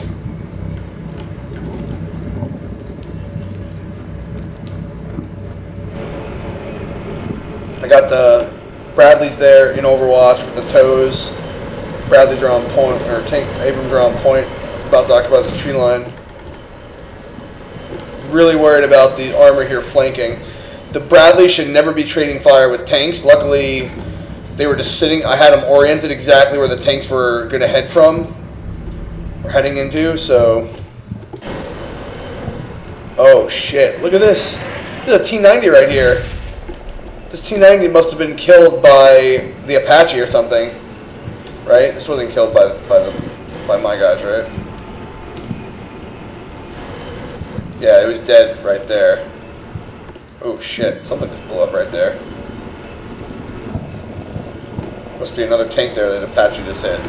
I got the Bradleys there in Overwatch with the toes. Bradleys are on point, or Abrams are on point, about to occupy this tree line. Really worried about the armor here flanking. The Bradley should never be trading fire with tanks. Luckily, they were just sitting. I had them oriented exactly where the tanks were going to head from, or heading into, so. Oh shit, look at this. There's a T-90 right here. This T-90 must have been killed by the Apache or something, right? This wasn't killed by my guys, right? Yeah, it was dead right there. Oh shit! Something just blew up right there. Must be another tank there that Apache just hit.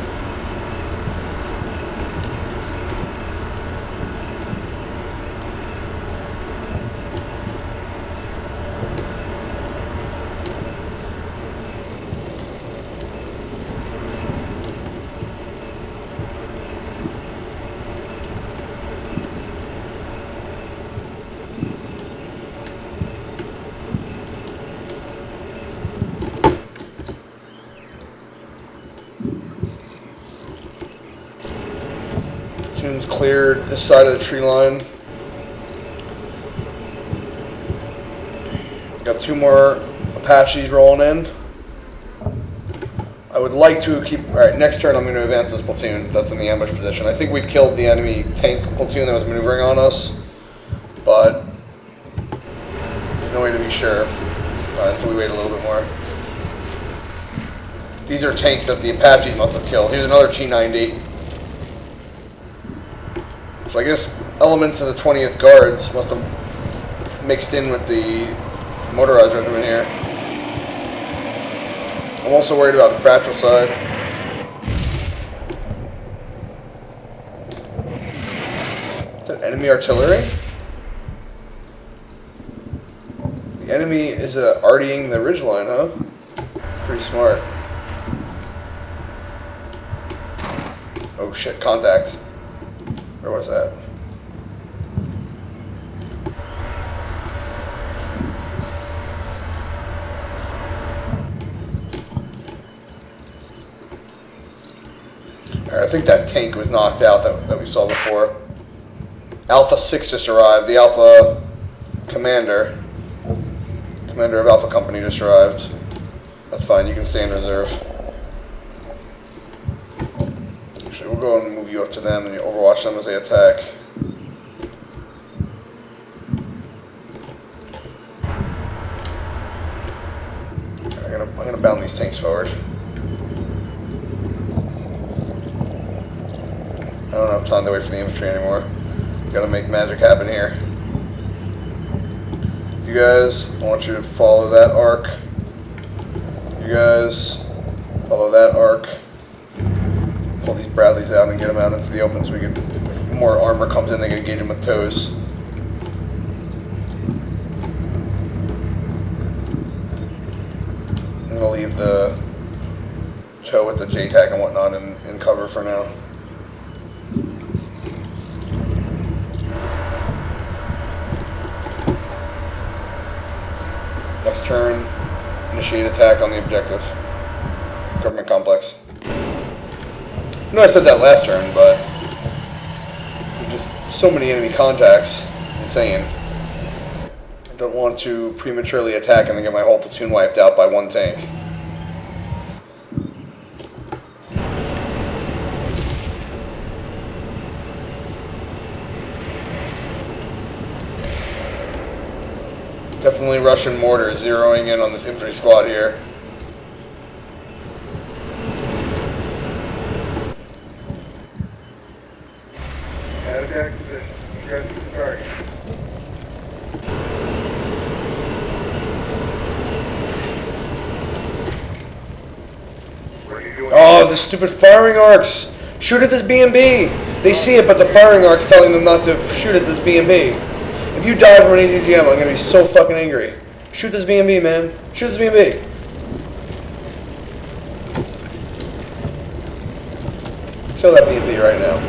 Platoon's cleared this side of the tree line. Got 2 more Apaches rolling in. I would like to keep... Alright, next turn I'm going to advance this platoon that's in the ambush position. I think we've killed the enemy tank platoon that was maneuvering on us, but there's no way to be sure until we wait a little bit more. These are tanks that the Apache must have killed. Here's another T-90. So I guess elements of the 20th Guards must have mixed in with the motorized regiment here. I'm also worried about fratricide. Is that enemy artillery? The enemy is artying the ridgeline, huh? That's pretty smart. Oh shit, contact. Where was that? Alright, I think that tank was knocked out that we saw before. Alpha 6 just arrived. The Alpha Commander of Alpha Company just arrived. That's fine, you can stay in reserve. Actually, we'll go and move you up to them and you overwatch them as they attack. I'm gonna bound these tanks forward. I don't have time to wait for the infantry anymore. Gotta make magic happen here. You guys, I want you to follow that arc. You guys, follow that arc. Pull these Bradleys out and get them out into the open so we can, if more armor comes in, they can engage them with toes. I'm gonna leave the Cho with the JTAC and whatnot in cover for now. Next turn, initiate attack on the objective. Government complex. I know I said that last turn, but there's just so many enemy contacts. It's insane. I don't want to prematurely attack and then get my whole platoon wiped out by one tank. Definitely Russian mortar zeroing in on this infantry squad here. At attack position. Address the target. What are you doing? Oh, the stupid firing arcs! Shoot at this B&B! They see it, but the firing arc's telling them not to shoot at this B&B. If you die from an ATGM, I'm gonna be so fucking angry. Shoot this B&B, man. Shoot this B&B. Kill that B&B right now.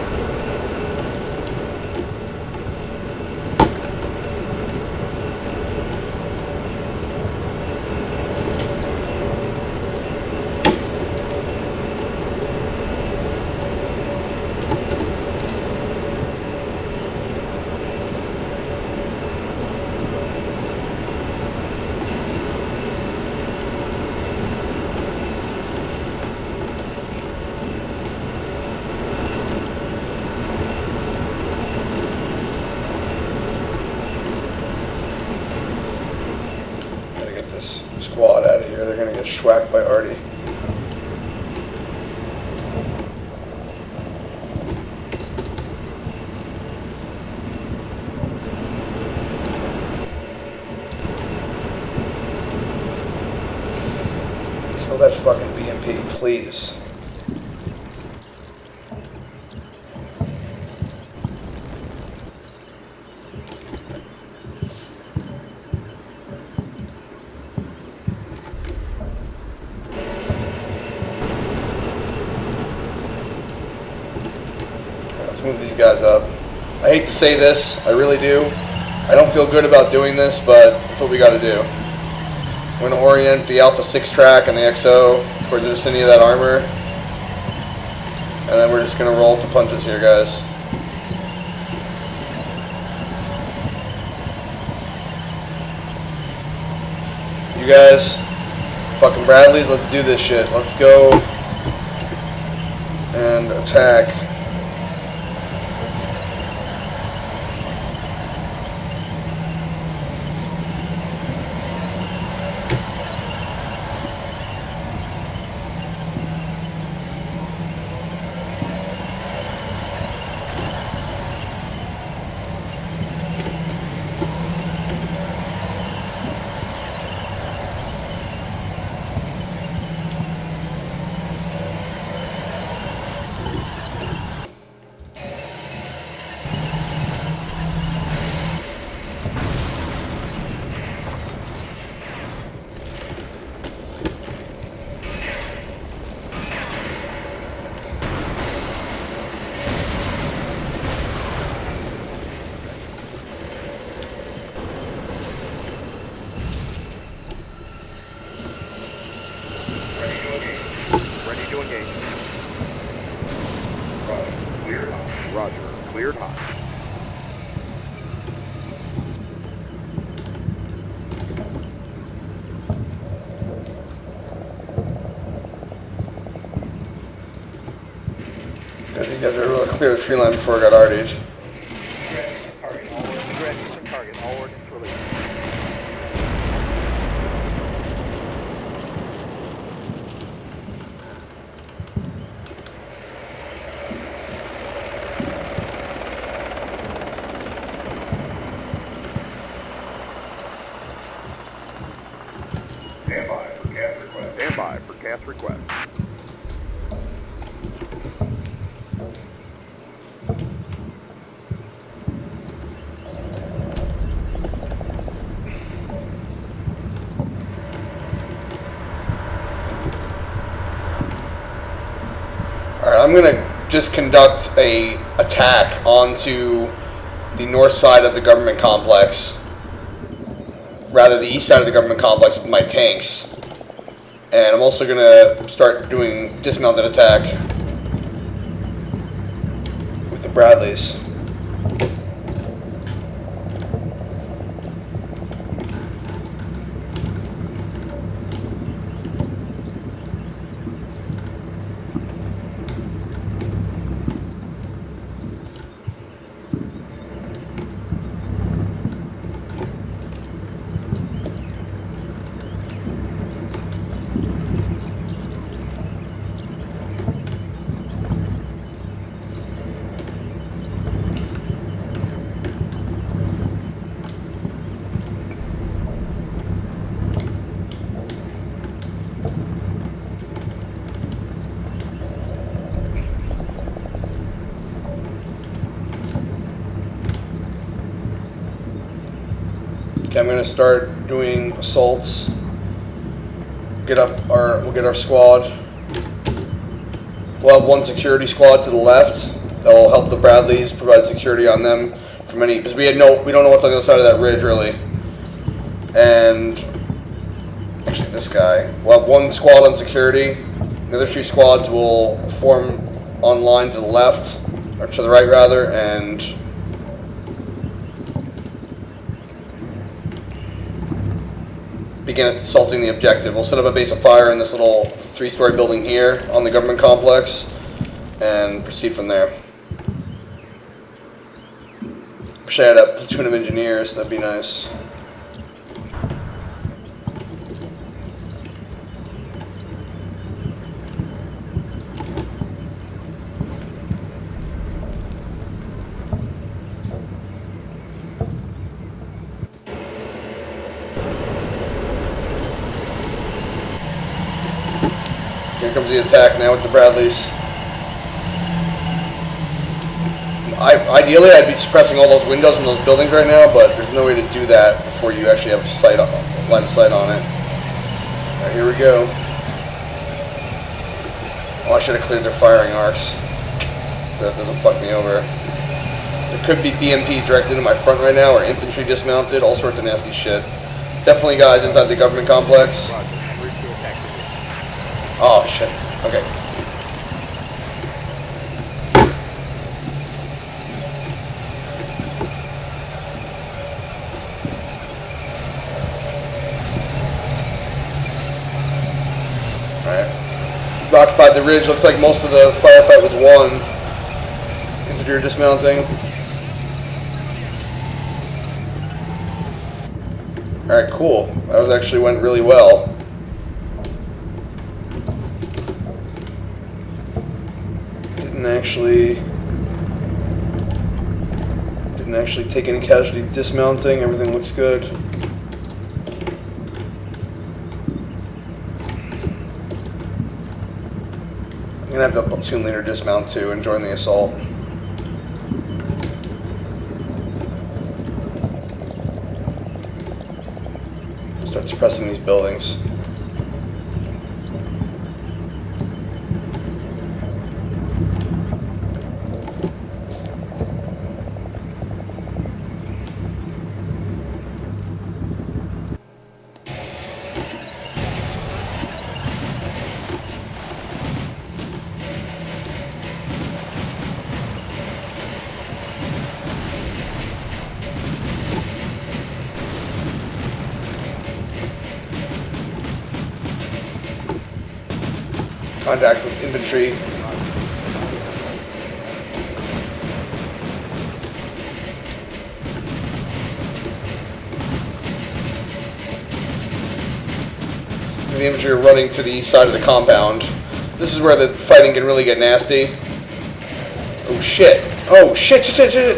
they're gonna get schwacked by Artie. Kill that fucking BMP, please. Let's move these guys up. I hate to say this, I really do. I don't feel good about doing this, but that's what we gotta do. We're gonna orient the Alpha 6 track and the XO towards the vicinity of that armor. And then we're just gonna roll to punches here, guys. You guys, fucking Bradleys, let's do this shit. Let's go and attack. Roger. Cleared hot. God, these guys are able to clear the tree line before it got RD'd. Target. All ordnance released. Stand by for cast request. Alright, I'm gonna just conduct a attack onto the north side of the government complex. Rather, the east side of the government complex with my tanks. And I'm also gonna start doing dismounted attack with the Bradleys. Okay, I'm gonna start doing assaults. We'll get our squad. We'll have one security squad to the left that will help the Bradleys, provide security on them from any, because we don't know what's on the other side of that ridge really. And actually, this guy. We'll have one squad on security. The other two squads will form on line to the left, or to the right rather, and begin assaulting the objective. We'll set up a base of fire in this little 3-story building here on the government complex and proceed from there. Wish I had a platoon of engineers, that'd be nice. Here comes the attack now with the Bradleys. Ideally, I'd be suppressing all those windows in those buildings right now, but there's no way to do that before you actually have line of sight on it. All right, here we go. Oh, I should have cleared their firing arcs, so that doesn't fuck me over. There could be BMPs directed into my front right now, or infantry dismounted, all sorts of nasty shit. Definitely guys inside the government complex. Oh, shit. Okay. Alright. We've occupied the ridge. Looks like most of the firefight was won. Infantry dismounting. Alright, cool. That actually went really well. Didn't actually take any casualties dismounting. Everything looks good. I'm gonna have the platoon leader dismount too and join the assault. Start suppressing these buildings. Contact with infantry. The infantry are running to the east side of the compound. This is where the fighting can really get nasty. Oh shit. Oh shit, shit, shit, shit.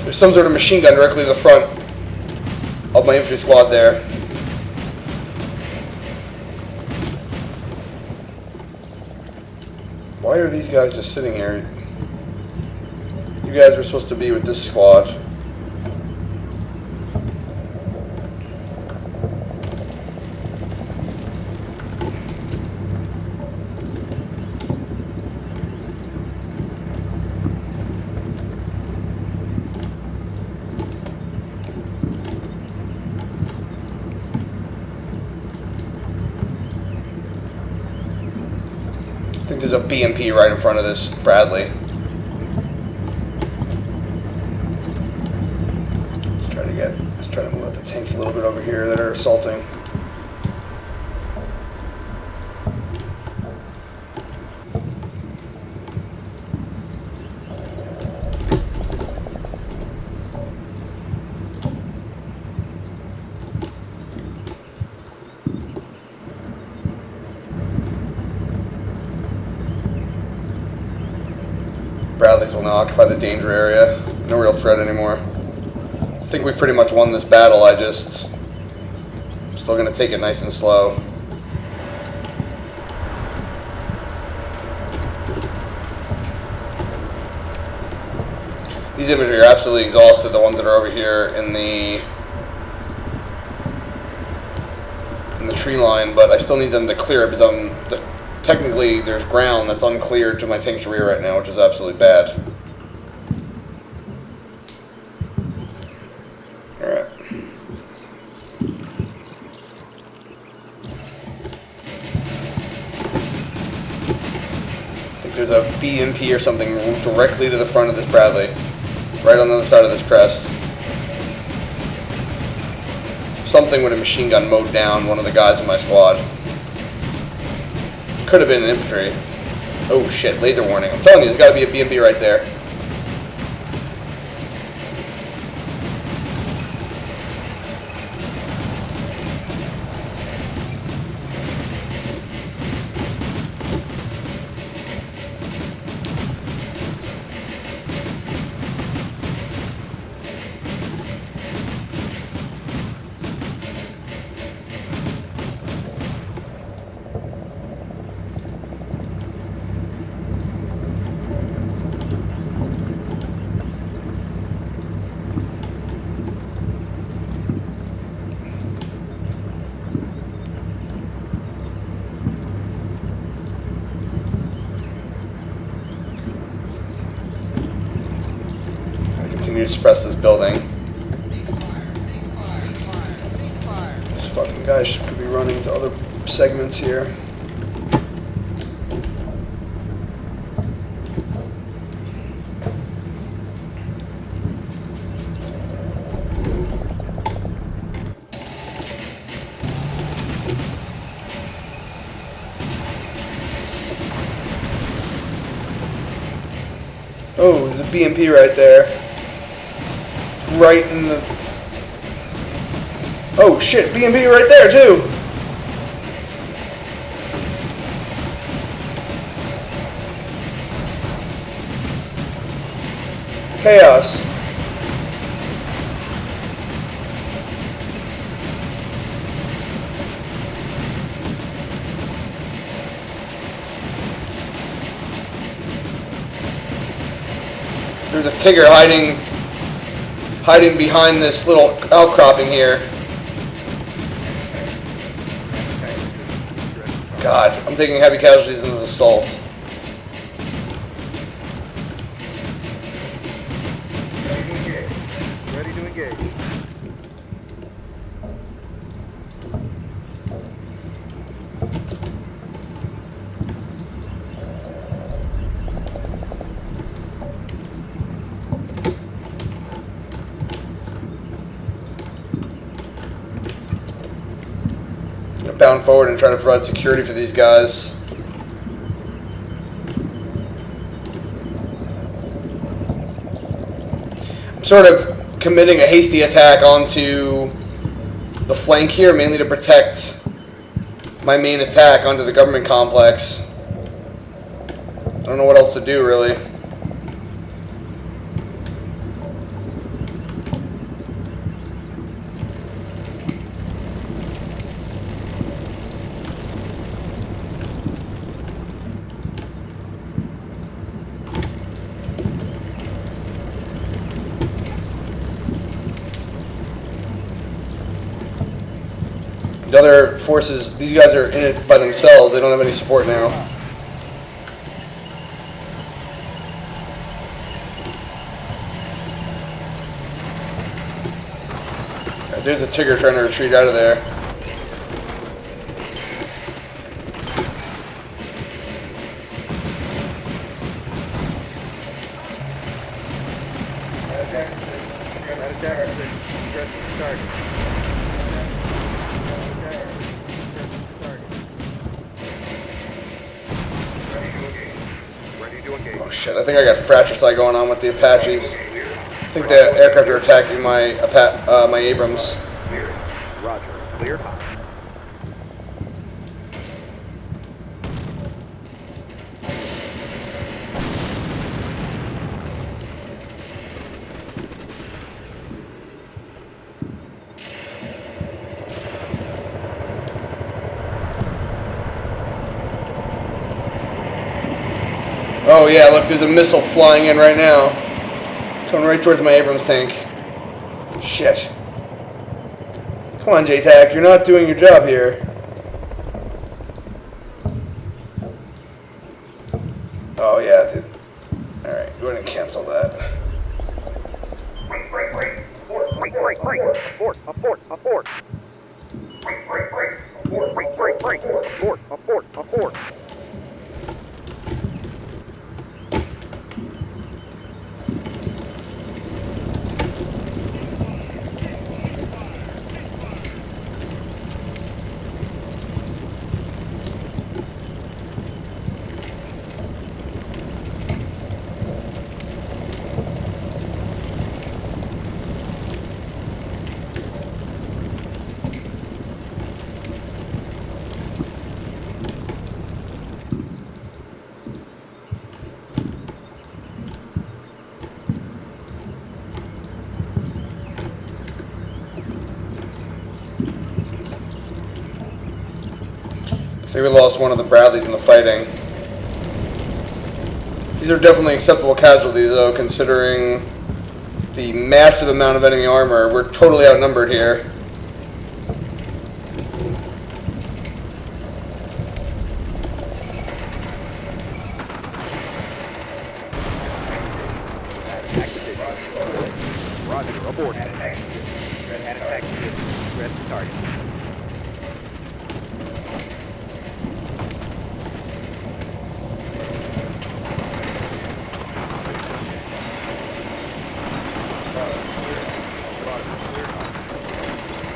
There's some sort of machine gun directly to the front of my infantry squad there. Why are these guys just sitting here? You guys were supposed to be with this squad. I think there's a BMP right in front of this Bradley. Let's try to move out the tanks a little bit over here that are assaulting. Bradleys will now occupy the danger area. No real threat anymore. I think we pretty much won this battle. I'm still going to take it nice and slow. These infantry are absolutely exhausted, the ones that are over here in the tree line, but I still need them to clear it. But technically, there's ground that's uncleared to my tank's rear right now, which is absolutely bad. Alright. I think there's a BMP or something directly to the front of this Bradley. Right on the other side of this crest. Something with a machine gun mowed down one of the guys in my squad. Could have been an infantry. Oh shit, laser warning. I'm telling you, there's got to be a BMP right there. continue to suppress this building. This fucking guy could be running to other segments here. Oh, there's a BMP right there. Right in the... Oh shit, BMP right there too! Chaos. There's a Tigger hiding behind this little outcropping here. God, I'm taking heavy casualties in this assault. Ready to engage. I'm gonna bound forward and try to provide security for these guys. I'm sort of committing a hasty attack onto the flank here, mainly to protect my main attack onto the government complex. I don't know what else to do, really. The other forces, these guys are in it by themselves. They don't have any support now. Right, there's a Tigger trying to retreat out of there. Oh shit, I think I got fratricide going on with the Apaches. I think the aircraft are attacking my my Abrams. Roger. Clear hot. Oh yeah, look, there's a missile flying in right now. Coming right towards my Abrams tank. Shit. Come on, JTAC, you're not doing your job here. Oh yeah, dude. Alright, go ahead and cancel that. Abort. See, we lost one of the Bradleys in the fighting. These are definitely acceptable casualties, though, considering the massive amount of enemy armor. We're totally outnumbered here. Roger, abort. And attack vehicle. And attack vehicle. Rest the target.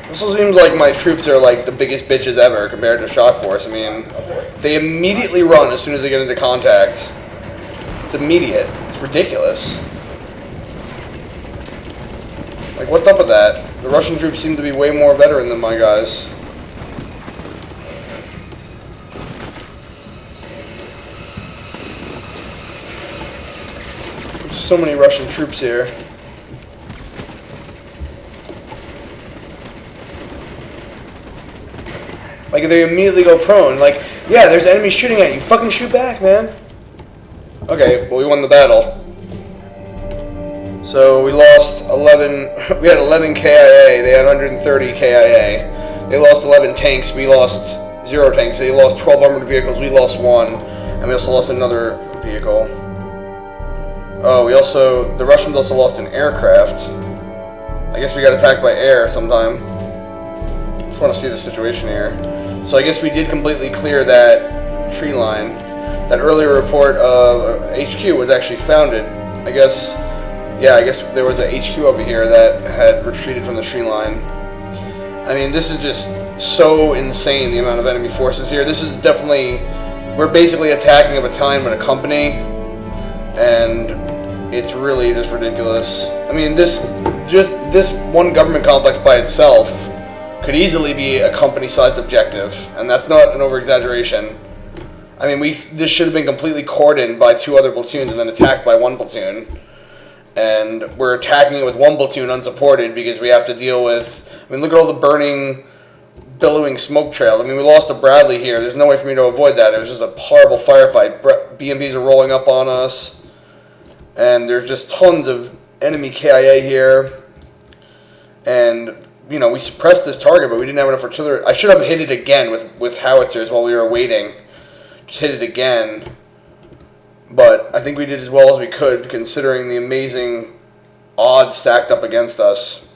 This seems like my troops are like the biggest bitches ever compared to Shock Force. I mean, they immediately run as soon as they get into contact. It's immediate. It's ridiculous. Like, what's up with that? The Russian troops seem to be way more veteran than my guys. There's so many Russian troops here. Like, they immediately go prone. Like, yeah, there's enemies shooting at you. Fucking shoot back, man. Okay, well, we won the battle. So we lost 11. We had 11 KIA. They had 130 KIA. They lost 11 tanks. We lost 0 tanks. They lost 12 armored vehicles. We lost 1. And we also lost another vehicle. Oh, the Russians also lost an aircraft. I guess we got attacked by air sometime. Just want to see the situation here. So I guess we did completely clear that tree line. That earlier report of HQ was actually founded. I guess there was a HQ over here that had retreated from the tree line. I mean, this is just so insane, the amount of enemy forces here. This is definitely, we're basically attacking a battalion with a company, and it's really just ridiculous. I mean, this one government complex by itself could easily be a company-sized objective, and that's not an over-exaggeration. I mean, this should have been completely cordoned by 2 other platoons and then attacked by 1 platoon. And we're attacking it with 1 platoon unsupported because we have to deal with... I mean, look at all the burning, billowing smoke trail. I mean, we lost a Bradley here. There's no way for me to avoid that. It was just a horrible firefight. BMPs are rolling up on us. And there's just tons of enemy KIA here. And... you know, we suppressed this target, but we didn't have enough artillery. I should have hit it again with howitzers while we were waiting. Just hit it again. But I think we did as well as we could, considering the amazing odds stacked up against us.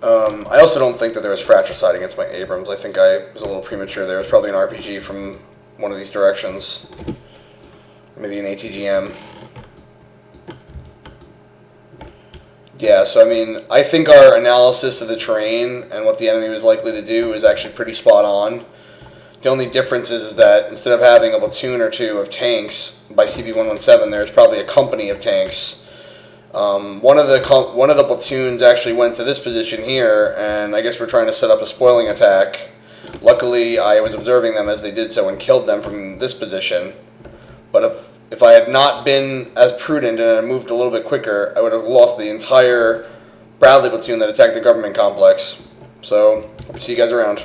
I also don't think that there was fratricide against my Abrams. I think I was a little premature there. It was probably an RPG from one of these directions. Maybe an ATGM. Yeah, so I mean, I think our analysis of the terrain and what the enemy was likely to do is actually pretty spot on. The only difference is that instead of having a platoon or 2 of tanks by CB-117, there's probably a company of tanks. One of the platoons actually went to this position here, and I guess we're trying to set up a spoiling attack. Luckily, I was observing them as they did so and killed them from this position. But if I had not been as prudent and had moved a little bit quicker, I would have lost the entire Bradley platoon that attacked the government complex. So, hope to see you guys around.